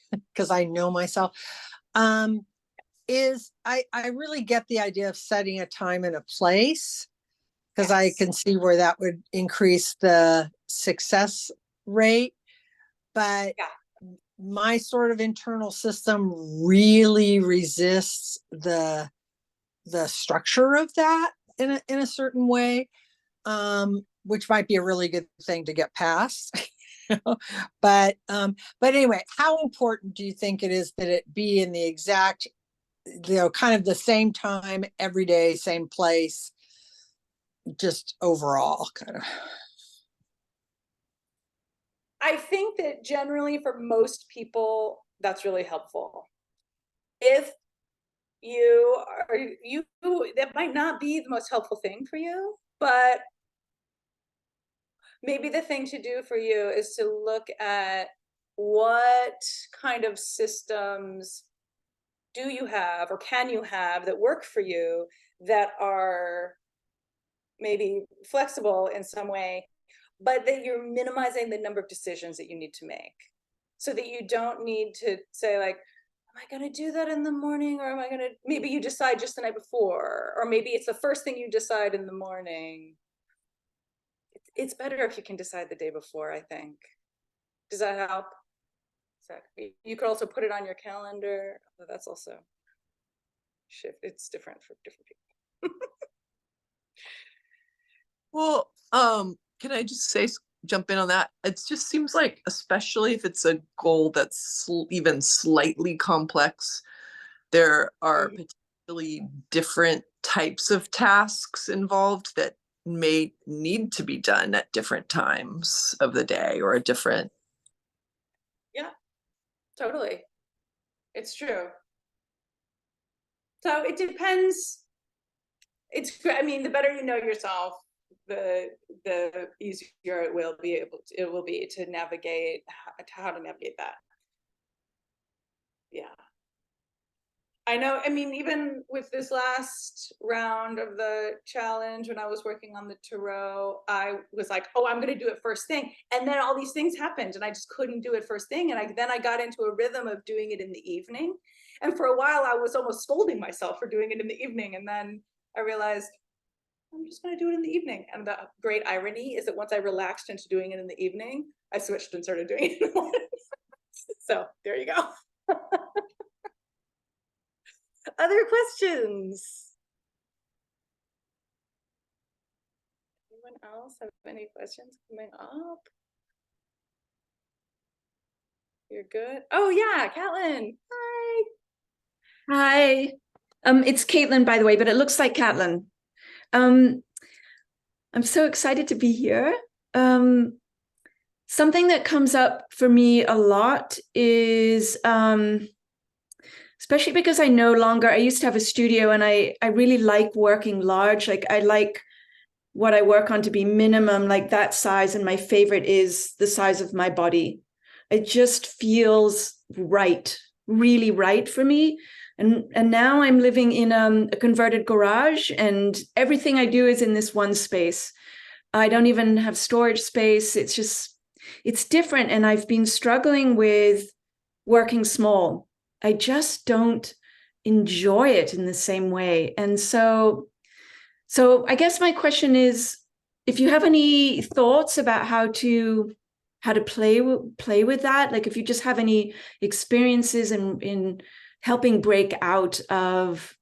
because I know myself. I really get the idea of setting a time and a place, because I can see where that would increase the success rate. But my sort of internal system really resists the structure of that in a certain way, which might be a really good thing to get past. But anyway, how important do you think it is that it be in the exact, kind of the same time every day, same place, just overall kind of? I think that generally for most people, that's really helpful. If that might not be the most helpful thing for you, but maybe the thing to do for you is to look at what kind of systems do you have or can you have that work for you, that are maybe flexible in some way, but that you're minimizing the number of decisions that you need to make, so that you don't need to say like, am I going to do that in the morning, or am I going to, maybe you decide just the night before, or maybe it's the first thing you decide in the morning. It's better if you can decide the day before, I think. Does that help? You could also put it on your calendar. That's also shift. It's different for different people. Well, can I just say, jump in on that? It just seems like, especially if it's a goal that's even slightly complex, there are potentially different types of tasks involved that may need to be done at different times of the day, or a different. Yeah, totally. It's true. So it depends. I mean, the better you know yourself, the easier it will be to navigate how to navigate that. Yeah. I know, I mean, even with this last round of the challenge, when I was working on the tarot, I was like, oh, I'm going to do it first thing. And then all these things happened and I just couldn't do it first thing. And then I got into a rhythm of doing it in the evening. And for a while, I was almost scolding myself for doing it in the evening. And then I realized, I'm just going to do it in the evening. And the great irony is that once I relaxed into doing it in the evening, I switched and started doing it in the morning. So there you go. Other questions? Anyone else have any questions coming up? You're good? Oh yeah, Catlin. Hi. Hi. It's Caitlin, by the way, but it looks like Catlin. I'm so excited to be here. Something that comes up for me a lot is, especially because I used to have a studio, and I really like working large. Like, I like what I work on to be minimum, like that size. And my favorite is the size of my body. It just feels right really right for me. And now I'm living in a converted garage, and everything I do is in this one space. I don't even have storage space. It's different. And I've been struggling with working small. I just don't enjoy it in the same way. And so I guess my question is, if you have any thoughts about how to play with that, like if you just have any experiences in helping break out of,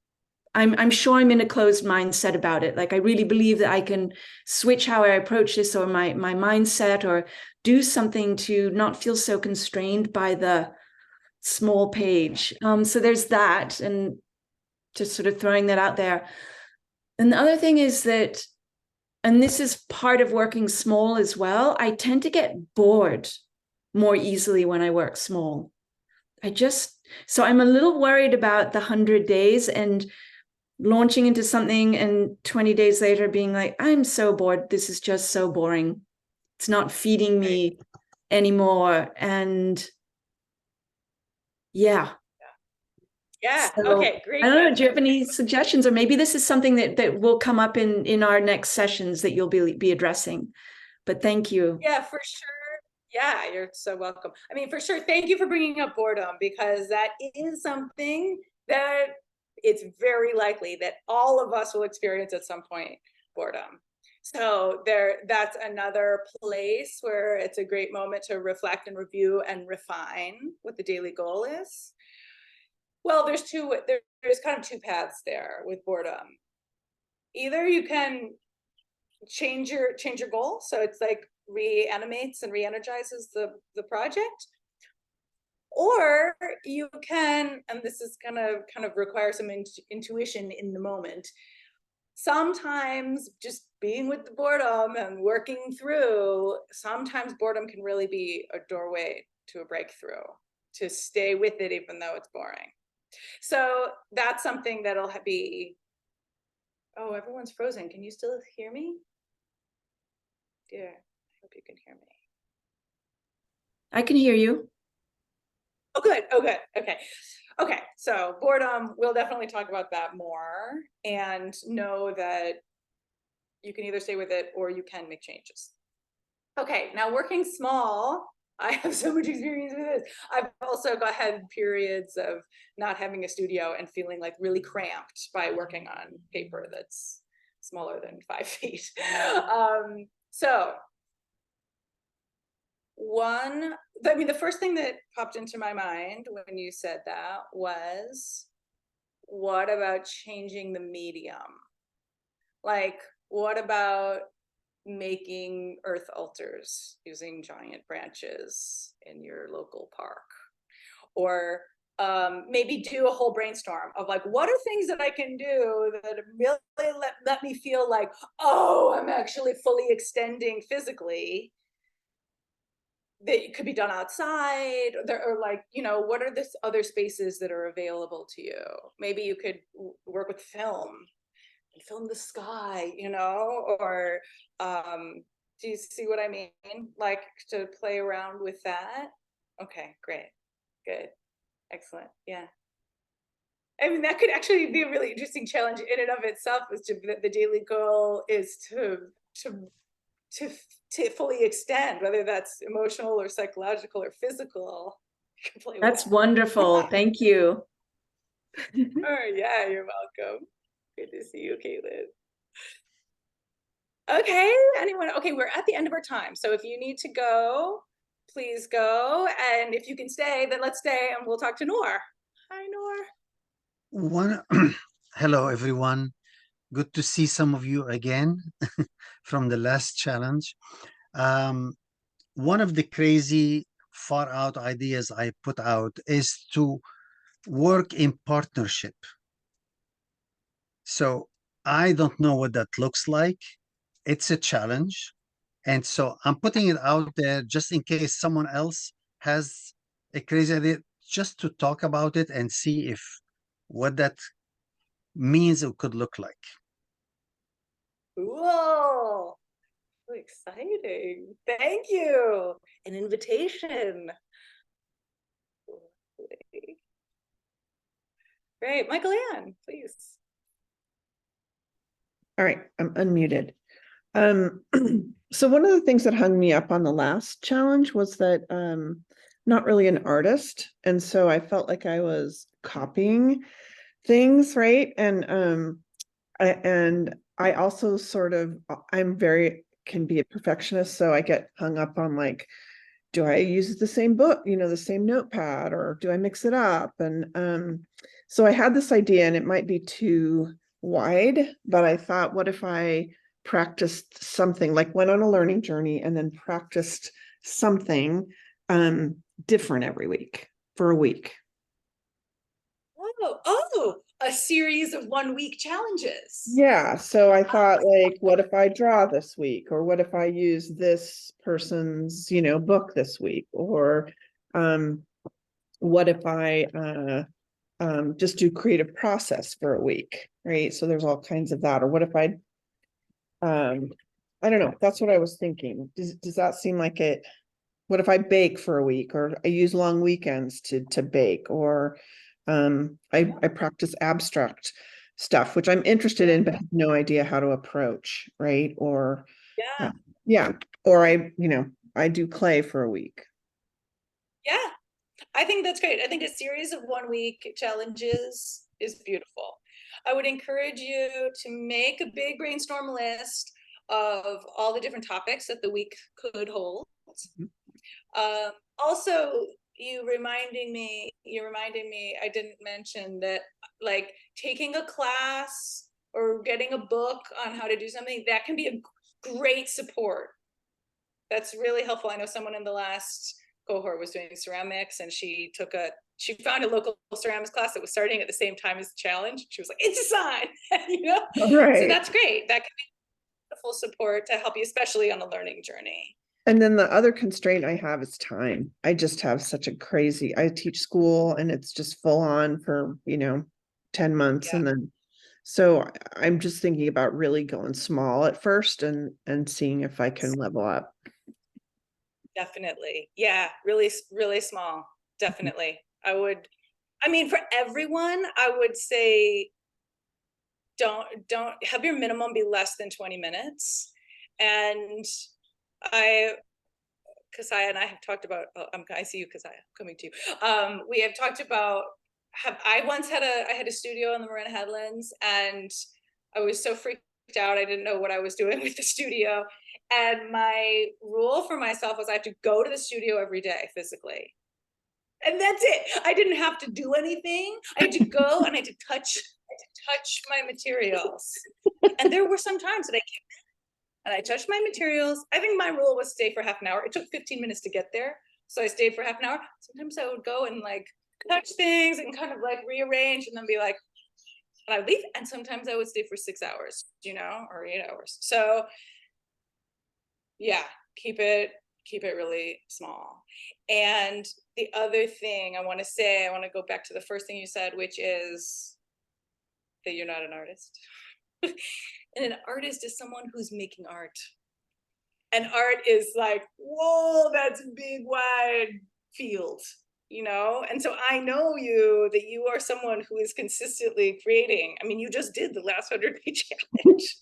I'm sure I'm in a closed mindset about it. Like I really believe that I can switch how I approach this, or my mindset, or do something to not feel so constrained by the small page. So there's that, and just sort of throwing that out there. And the other thing is that, and this is part of working small as well, I tend to get bored more easily when I work small. So I'm a little worried about the 100 days and launching into something and 20 days later being like, I'm so bored. This is just so boring. It's not feeding me anymore. And yeah. So, Okay, great. I don't know. Do you have any suggestions? Or maybe this is something that will come up in our next sessions that you'll be addressing. But thank you. Yeah, for sure. Yeah, you're so welcome. I mean, for sure. Thank you for bringing up boredom, because that is something that it's very likely that all of us will experience at some point, boredom. So that's another place where it's a great moment to reflect and review and refine what the daily goal is. Well, there's kind of two paths there with boredom. Either you can change your goal, so it's like reanimates and re-energizes the project, or you can, and this is gonna kind of require some intuition in the moment, sometimes just being with the boredom and working through, sometimes boredom can really be a doorway to a breakthrough, to stay with it even though it's boring. So that's something that'll be, oh, everyone's frozen. Can you still hear me? Dear, I hope you can hear me. I can hear you. Oh, good. Oh, good. Okay. Okay. So boredom, we'll definitely talk about that more, and know that you can either stay with it or you can make changes. Okay. Now, working small, I have so much experience with this. I've also had periods of not having a studio and feeling like really cramped by working on paper that's smaller than 5 feet. So the first thing that popped into my mind when you said that was, what about changing the medium? Like, what about making earth altars using giant branches in your local park? Or maybe do a whole brainstorm of like, what are things that I can do that really let me feel like, oh, I'm actually fully extending physically, that could be done outside, or like, what are the other spaces that are available to you? Maybe you could work with film and film the sky, or do you see what I mean? Like, to play around with that. Okay, great, good, excellent. Yeah, I mean, that could actually be a really interesting challenge in and of itself, is the daily goal is to fully extend, whether that's emotional or psychological or physical. That's wonderful. Thank you. Oh, yeah, you're welcome. Good to see you, Caitlin. Okay, anyone? Okay, we're at the end of our time. So if you need to go, please go. And if you can stay, then let's stay and we'll talk to Noor. Hi, Noor. Hello, everyone. Good to see some of you again from the last challenge. One of the crazy far out ideas I put out is to work in partnership. So I don't know what that looks like. It's a challenge. And so I'm putting it out there just in case someone else has a crazy idea, just to talk about it and see if what that means it could look like. Cool. So exciting. Thank you. An invitation. Great. Michael Ann, please. All right, I'm unmuted. So one of the things that hung me up on the last challenge was that not really an artist. And so I felt like I was copying things, right? And I also sort of, can be a perfectionist. So I get hung up on like, do I use the same book, the same notepad, or do I mix it up? And so I had this idea, and it might be too wide, but I thought, what if I practiced something, like went on a learning journey and then practiced something different every week for a week? Oh, a series of 1 week challenges. Yeah. So I thought, like, what if I draw this week? Or what if I use this person's, book this week? Or what if I just do creative process for a week, right? So there's all kinds of that. Or what if I don't know. That's what I was thinking. Does that seem like it? What if I bake for a week, or I use long weekends to bake, or I practice abstract stuff, which I'm interested in, but have no idea how to approach, right? Or yeah, or I do clay for a week. Yeah, I think that's great. I think a series of 1 week challenges is beautiful. I would encourage you to make a big brainstorm list of all the different topics that the week could hold. Also, you're reminding me, I didn't mention that, like, taking a class or getting a book on how to do something, that can be a great support. That's really helpful. I know someone in the last cohort was doing ceramics, and she found a local ceramics class that was starting at the same time as the challenge. She was like, it's a sign, Right. So that's great. That can be full support to help you, especially on the learning journey. And then the other constraint I have is time. I just have such a crazy, I teach school, and it's just full on for, 10 months. Yeah. And then, so I'm just thinking about really going small at first and seeing if I can level up. Definitely. Yeah. Really, really small. Definitely. For everyone, I would say, don't have your minimum be less than 20 minutes. And Kasaya and I have talked about, I see you, Kasaya, coming to you. We have talked about, I once had a studio in the Marin Headlands, and I was so freaked out. I didn't know what I was doing with the studio. And my rule for myself was I have to go to the studio every day physically. And that's it. I didn't have to do anything. I had to go and I had to touch my materials. And there were some times that I came and I touched my materials. I think my rule was stay for half an hour. It took 15 minutes to get there. So I stayed for half an hour. Sometimes I would go and like touch things and kind of like rearrange and then be like, and I would leave. And sometimes I would stay for 6 hours, or 8 hours. So yeah, keep it really small. And the other thing I want to go back to the first thing you said, which is that you're not an artist. And an artist is someone who's making art. And art is like, whoa, that's a big, wide field, And so I know that you are someone who is consistently creating. I mean, you just did the last 100-page challenge.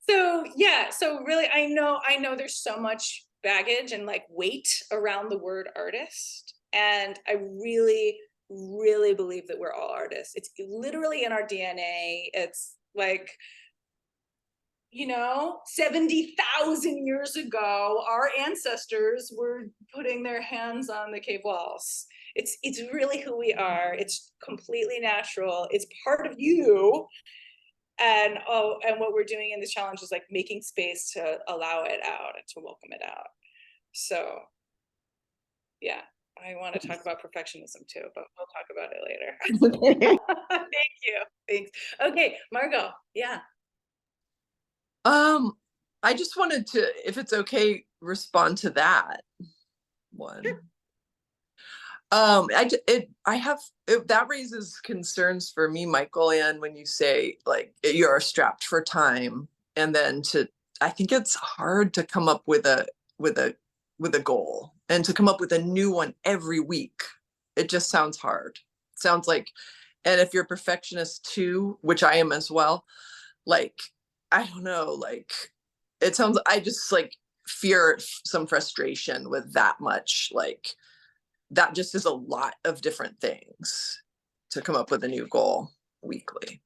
So yeah, so really, I know there's so much baggage and like weight around the word artist. And I really, really believe that we're all artists. It's literally in our DNA. It's like, 70,000 years ago, our ancestors were putting their hands on the cave walls. It's really who we are. It's completely natural. It's part of you. And what we're doing in this challenge is like making space to allow it out and to welcome it out. So yeah, I want to talk about perfectionism too, but we'll talk about it later. Thank you. Thanks. Okay, Margot. Yeah. I just wanted to, if it's okay, respond to that one. Sure. That raises concerns for me, Michael, and when you say like you're strapped for time, and then I think it's hard to come up with a goal and to come up with a new one every week. It just sounds hard sounds like, and if you're a perfectionist too, which I am as well, like, I don't know, like, it sounds, I just like fear some frustration with that much, like, that just is a lot of different things to come up with a new goal weekly.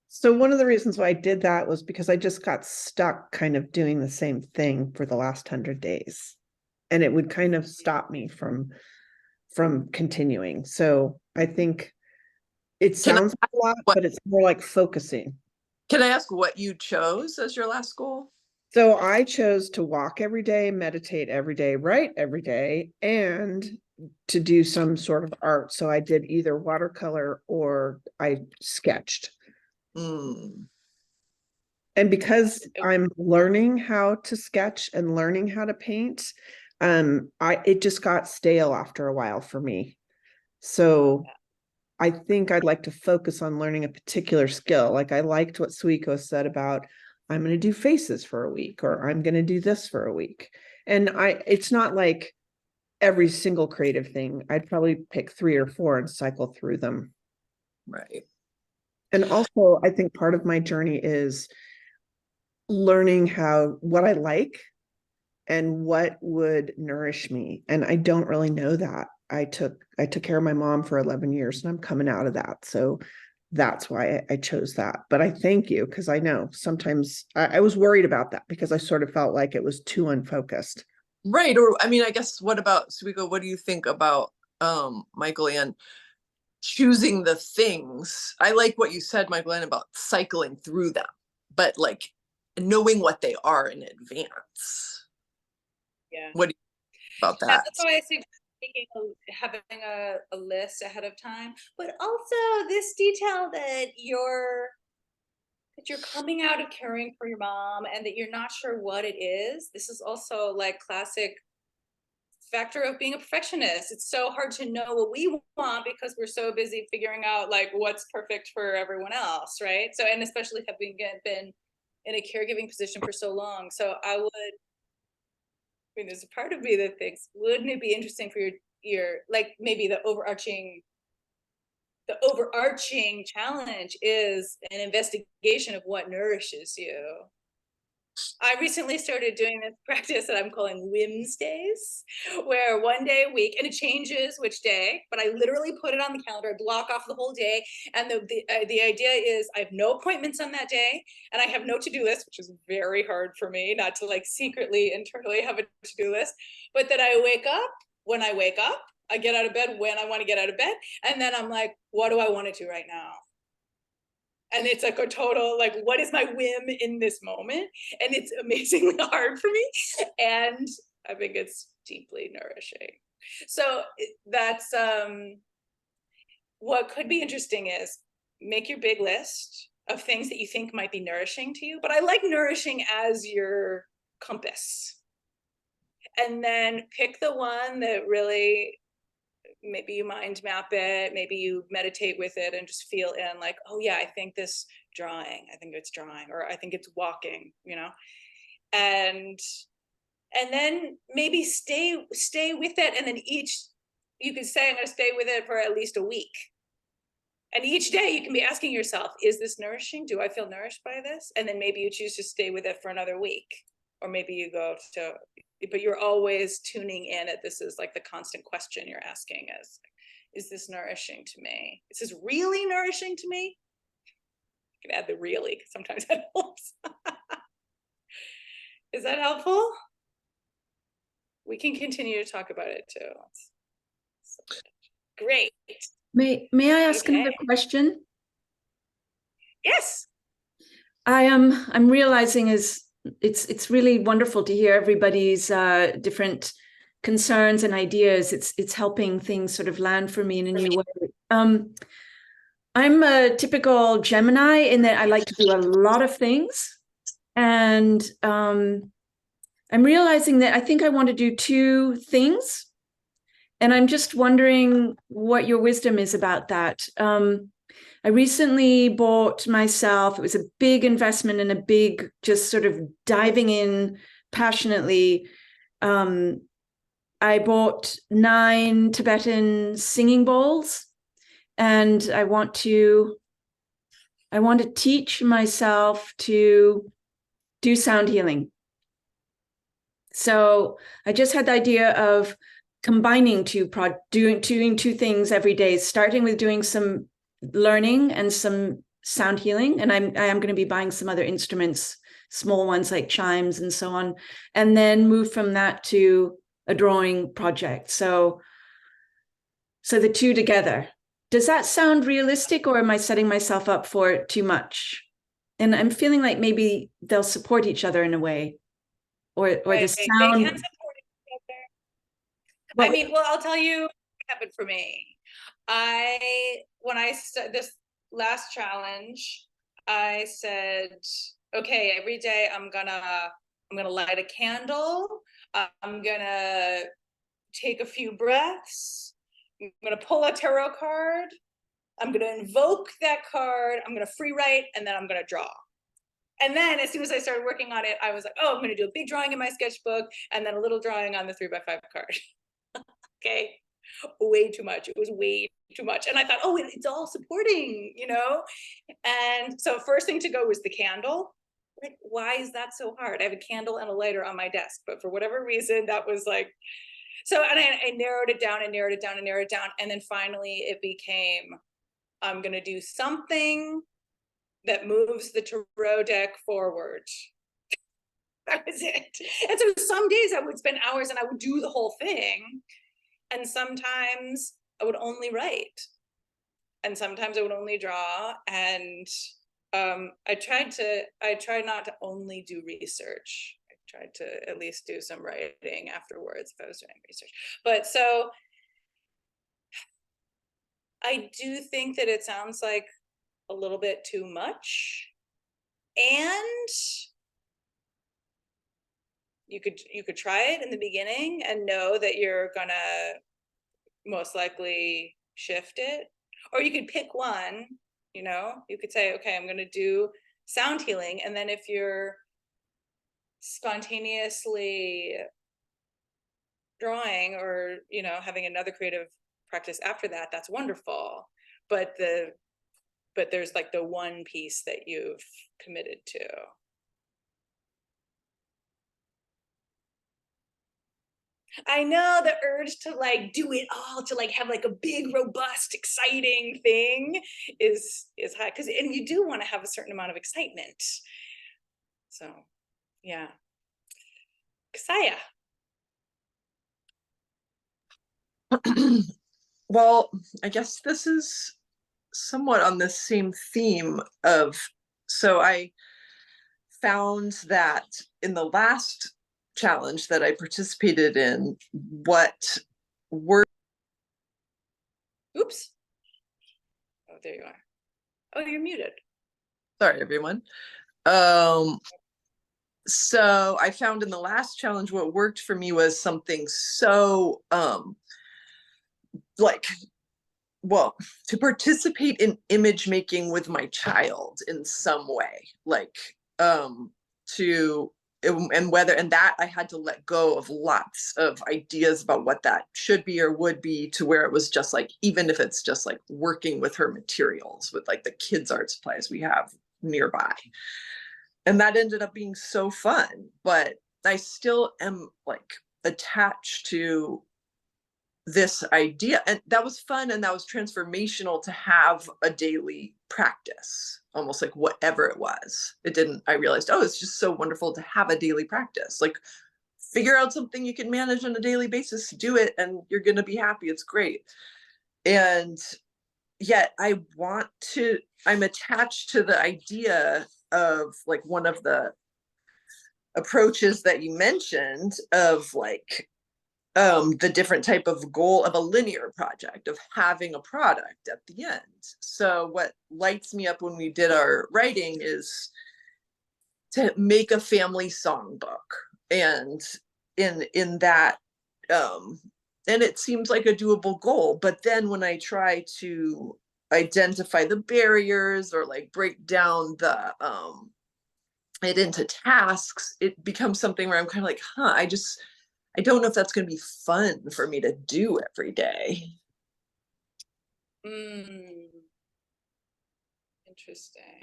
So one of the reasons why I did that was because I just got stuck kind of doing the same thing for the last 100 days. And it would kind of stop me from continuing. So I think it sounds like a lot, but it's more like focusing. Can I ask what you chose as your last goal? So I chose to walk every day, meditate every day, write every day, and to do some sort of art. So I did either watercolor or I sketched. And because I'm learning how to sketch and learning how to paint, it just got stale after a while for me. So I think I'd like to focus on learning a particular skill. Like I liked what Suiko said about, I'm going to do faces for a week, or I'm going to do this for a week. And it's not like every single creative thing. I'd probably pick 3 or 4 and cycle through them. Right. And also, I think part of my journey is learning what I like and what would nourish me. And I don't really know that. I took care of my mom for 11 years and I'm coming out of that. So that's why I chose that. But I thank you, because I know sometimes I was worried about that because I sort of felt like it was too unfocused. Right. Or, I mean, I guess, what about, Suiko, what do you think about Michael Ann choosing the things? I like what you said, Michael Ann, about cycling through them, but like knowing what they are in advance. Yeah. What do you think about that? That's why I think having a list ahead of time, but also this detail that you're coming out of caring for your mom and that you're not sure what it is. This is also like classic factor of being a perfectionist. It's so hard to know what we want because we're so busy figuring out like what's perfect for everyone else, right? So, and especially having been in a caregiving position for so long. So I mean, there's a part of me that thinks, wouldn't it be interesting for your like maybe the overarching challenge is an investigation of what nourishes you. I recently started doing this practice that I'm calling Wednesdays, where one day a week, and it changes which day, but I literally put it on the calendar, I block off the whole day, and the idea is I have no appointments on that day, and I have no to-do list, which is very hard for me, not to like secretly, internally have a to-do list, but that I wake up when I wake up, I get out of bed when I want to get out of bed, and then I'm like, what do I want to do right now? And it's like a total, like, what is my whim in this moment? And it's amazingly hard for me. And I think it's deeply nourishing. So that's, what could be interesting is make your big list of things that you think might be nourishing to you. But I like nourishing as your compass. And then pick the one that really, maybe you mind map it, maybe you meditate with it and just feel in like, oh yeah, I think this drawing, I think it's drawing, or I think it's walking, you know, and then maybe stay with it. And then you could say, I'm going to stay with it for at least a week. And each day you can be asking yourself, is this nourishing? Do I feel nourished by this? And then maybe you choose to stay with it for another week, or maybe you go to, but you're always tuning in at this is like the constant question you're asking is this nourishing to me? Is this really nourishing to me? You can add the really, because sometimes that helps. Is that helpful? We can continue to talk about it too. Great. May I ask another question? Yes. I'm realizing it's really wonderful to hear everybody's different concerns and ideas. It's helping things sort of land for me in a new way. I'm a typical Gemini in that I like to do a lot of things, and I'm realizing that I think I want to do 2 things, and I'm just wondering what your wisdom is about that. I recently bought myself, it was a big investment and a big, just sort of diving in passionately, I bought 9 Tibetan singing bowls, and I want to teach myself to do sound healing. So I just had the idea of combining doing 2 things every day, starting with doing some learning and some sound healing. And I am going to be buying some other instruments, small ones like chimes and so on, and then move from that to a drawing project. So the 2 together. Does that sound realistic, or am I setting myself up for too much? And I'm feeling like maybe they'll support each other in a way, or the They sound. can support each other. I mean, well, I'll tell you what happened for me. When I started this last challenge, I said, okay, every day I'm gonna light a candle. I'm gonna take a few breaths. I'm gonna pull a tarot card. I'm gonna invoke that card. I'm gonna free write, and then I'm gonna draw. And then as soon as I started working on it, I was like, oh, I'm gonna do a big drawing in my sketchbook and then a little drawing on the 3x5 card. Okay, way too much. It was way too much. And I thought, oh, it's all supporting, you know? And so first thing to go was the candle. Like, why is that so hard? I have a candle and a lighter on my desk, but for whatever reason, that was like, so, and I narrowed it down and narrowed it down and narrowed it down. And then finally it became, I'm gonna do something that moves the tarot deck forward. That was it. And so some days I would spend hours and I would do the whole thing. And sometimes I would only write. And sometimes I would only draw. And I tried not to only do research. I tried to at least do some writing afterwards if I was doing research. But so I do think that it sounds like a little bit too much. And you could try it in the beginning and know that you're gonna most likely shift it, or you could pick one. You know, you could say, okay, I'm gonna do sound healing, and then if you're spontaneously drawing or, you know, having another creative practice after that, that's wonderful. But there's like the one piece that you've committed to. I know the urge to like do it all, to like have like a big, robust, exciting thing is high, because and you do want to have a certain amount of excitement. So yeah. Kasaya. Well, I guess this is somewhat on the same theme of, so I found that in the last challenge that I participated in, what were Oops. Oh, there you are. Oh, you're muted. Sorry, everyone. So I found in the last challenge, what worked for me was something so like, well, to participate in image making with my child in some way, like and that I had to let go of lots of ideas about what that should be or would be, to where it was just like, even if it's just like working with her materials, with like the kids' art supplies we have nearby. And that ended up being so fun, but I still am like attached to this idea, and that was fun, and that was transformational to have a daily practice, almost like whatever it was. I realized, oh, it's just so wonderful to have a daily practice. Like, figure out something you can manage on a daily basis, do it, and you're going to be happy. It's great. And yet I'm attached to the idea of like one of the approaches that you mentioned of like the different type of goal of a linear project, of having a product at the end. So what lights me up when we did our writing is to make a family songbook. And in that, and it seems like a doable goal, but then when I try to identify the barriers or like break down the it into tasks, it becomes something where I'm kind of like, I I don't know if that's going to be fun for me to do every day. Interesting.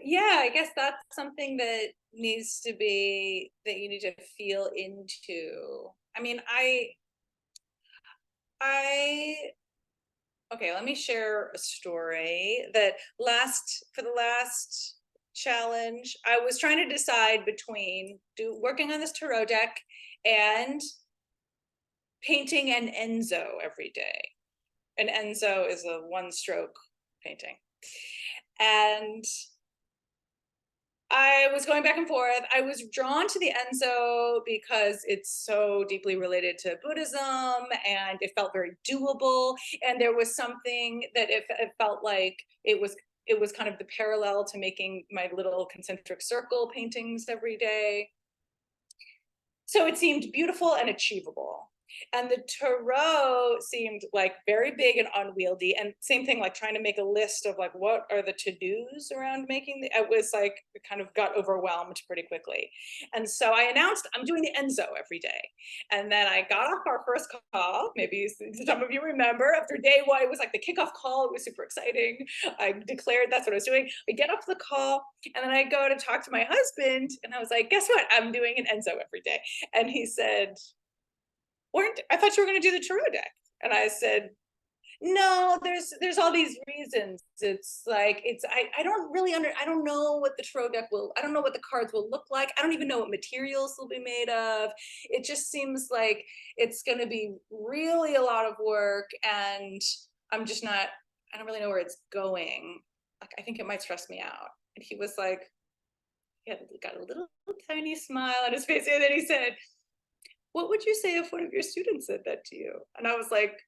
Yeah, I guess that's something that needs to be, that you need to feel into. I mean, okay, let me share a story that for the last challenge, I was trying to decide between working on this tarot deck and painting an Enzo every day. An Enzo is a one-stroke painting. And I was going back and forth. I was drawn to the Enzo because it's so deeply related to Buddhism and it felt very doable. And there was something that it felt like it was kind of the parallel to making my little concentric circle paintings every day. So it seemed beautiful and achievable. And the tarot seemed like very big and unwieldy. And same thing, like trying to make a list of like, what are the to-dos around making it was like, it kind of got overwhelmed pretty quickly. And so I announced I'm doing the Enzo every day. And then I got off our first call. Maybe some of you remember, after day one, it was like the kickoff call. It was super exciting. I declared that's what I was doing. I get off the call and then I go to talk to my husband and I was like, guess what? I'm doing an Enzo every day. And he said, I thought you were going to do the tarot deck. And I said, no, there's all these reasons. It's like, I don't really I don't know what the tarot deck I don't know what the cards will look like. I don't even know what materials they'll be made of. It just seems like it's going to be really a lot of work. And I don't really know where it's going. Like, I think it might stress me out. And he was like, he got a little tiny smile on his face. And then he said, what would you say if one of your students said that to you? And I was like,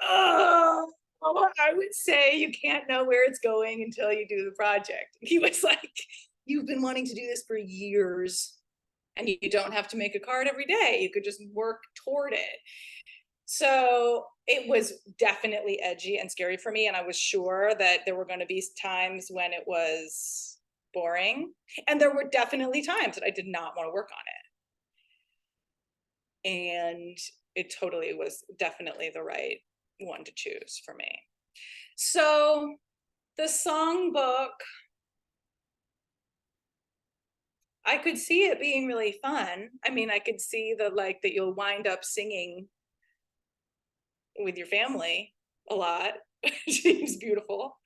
oh, I would say you can't know where it's going until you do the project. He was like, you've been wanting to do this for years and you don't have to make a card every day. You could just work toward it. So it was definitely edgy and scary for me. And I was sure that there were going to be times when it was boring. And there were definitely times that I did not want to work on it. And it totally was definitely the right one to choose for me. So the songbook, I could see it being really fun. I mean, I could see that you'll wind up singing with your family a lot. Seems beautiful.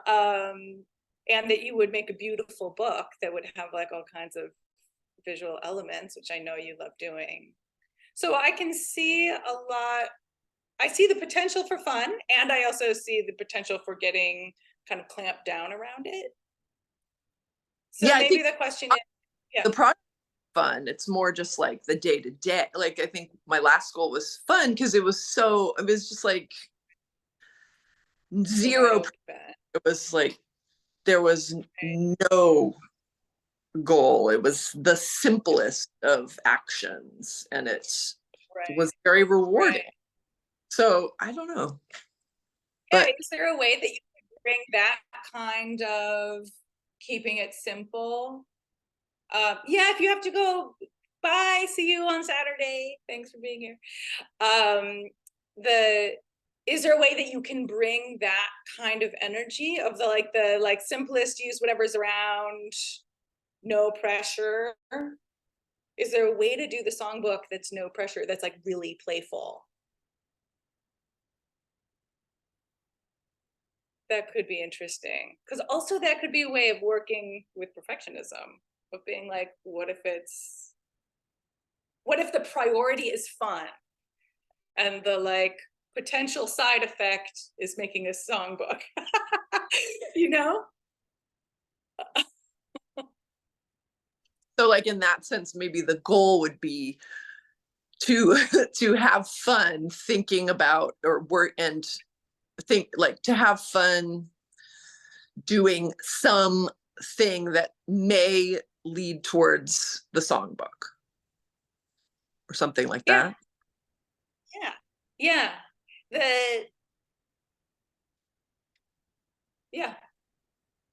And that you would make a beautiful book that would have like all kinds of visual elements, which I know you love doing. So I can see a lot. I see the potential for fun, and I also see the potential for getting kind of clamped down around it. So yeah, maybe the question is, yeah. The project is fun. It's more just like the day to day. Like I think my last goal was fun because it was just like zero. It was like there was no goal. It was the simplest of actions, and it was very rewarding. Right. So I don't know. Yeah, but is there a way that you can bring that kind of keeping it simple? Yeah, if you have to go, bye, see you on Saturday. Thanks for being here. Is there a way that you can bring that kind of energy of the simplest, use whatever's around, no pressure? Is there a way to do the songbook that's no pressure, that's like really playful? That could be interesting, because also that could be a way of working with perfectionism, of being like, what if the priority is fun and the potential side effect is making a songbook? You know? So in that sense, maybe the goal would be to have fun thinking about or work and to have fun doing something that may lead towards the songbook or something like that. Yeah.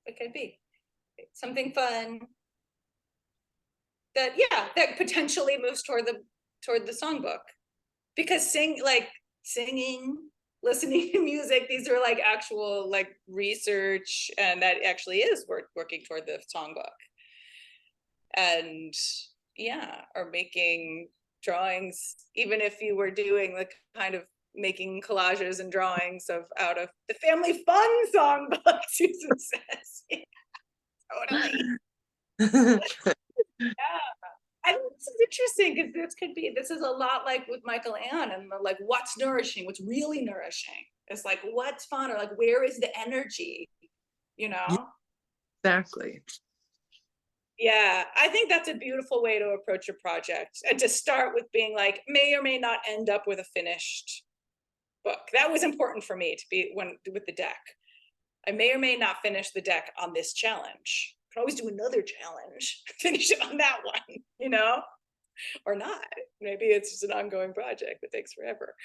It could be something fun, that potentially moves toward the songbook, because singing, listening to music, these are like actual like research, and that actually is working toward the songbook. And yeah, or making drawings, even if you were doing the kind of making collages and drawings out of the family fun songbook, Susan says. Totally. Yeah, I think this is interesting, because this is a lot like with Michael Ann, and like what's nourishing, what's really nourishing. It's like what's fun, or like where is the energy, you know? Exactly. Yeah, I think that's a beautiful way to approach a project, and to start with being like, may or may not end up with a finished book. That was important for me to be with the deck. I may or may not finish the deck on this challenge. I can always do another challenge, finish it on that one, you know, or not. Maybe it's just an ongoing project that takes forever.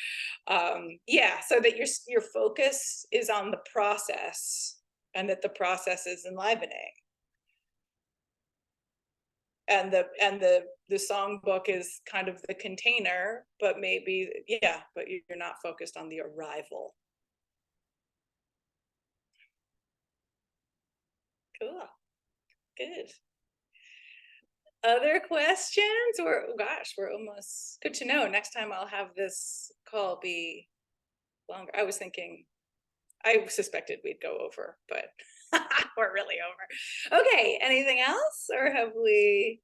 Yeah, so that your focus is on the process, and that the process is enlivening. And the songbook is kind of the container, but maybe, yeah, but you're not focused on the arrival. Cool. Good. Other questions? Or gosh, we're almost, good to know. Next time I'll have this call be longer. I suspected we'd go over, but we're really over. Okay, anything else? Or have we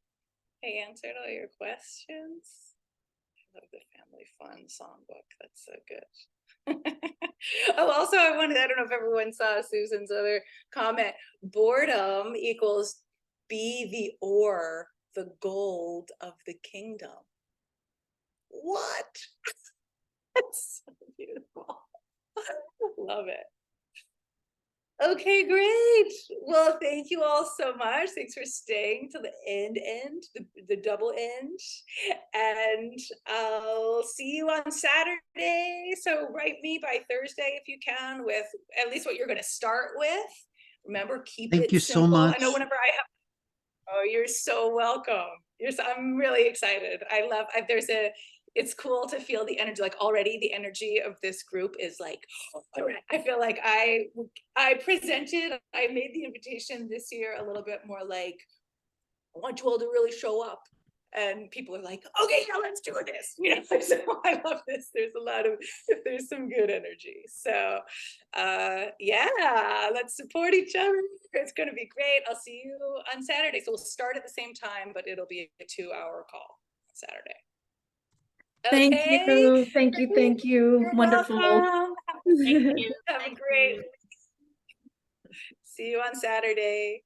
answered all your questions? I love the family fun songbook. That's so good. Oh, also I don't know if everyone saw Susan's other comment. Boredom equals be the ore, the gold of the kingdom. What? That's so beautiful. Love it. Okay, great. Well, thank you all so much. Thanks for staying till the end, the double end. And I'll see you on Saturday. So write me by Thursday if you can, with at least what you're going to start with. Remember, keep it simple. Thank you so much. I know whenever I have, oh, you're so welcome. I'm really excited. It's cool to feel the energy, like already the energy of this group is like, all right. I feel like I made the invitation this year a little bit more like, I want you all to really show up. And people are like, okay, now let's do this. You know, so I love this. There's some good energy. So yeah, let's support each other. It's gonna be great. I'll see you on Saturday. So we'll start at the same time, but it'll be a 2-hour call on Saturday. Thank Okay. you. Thank you. Thank you. You're Wonderful. welcome. Thank you. Have a great. See you on Saturday.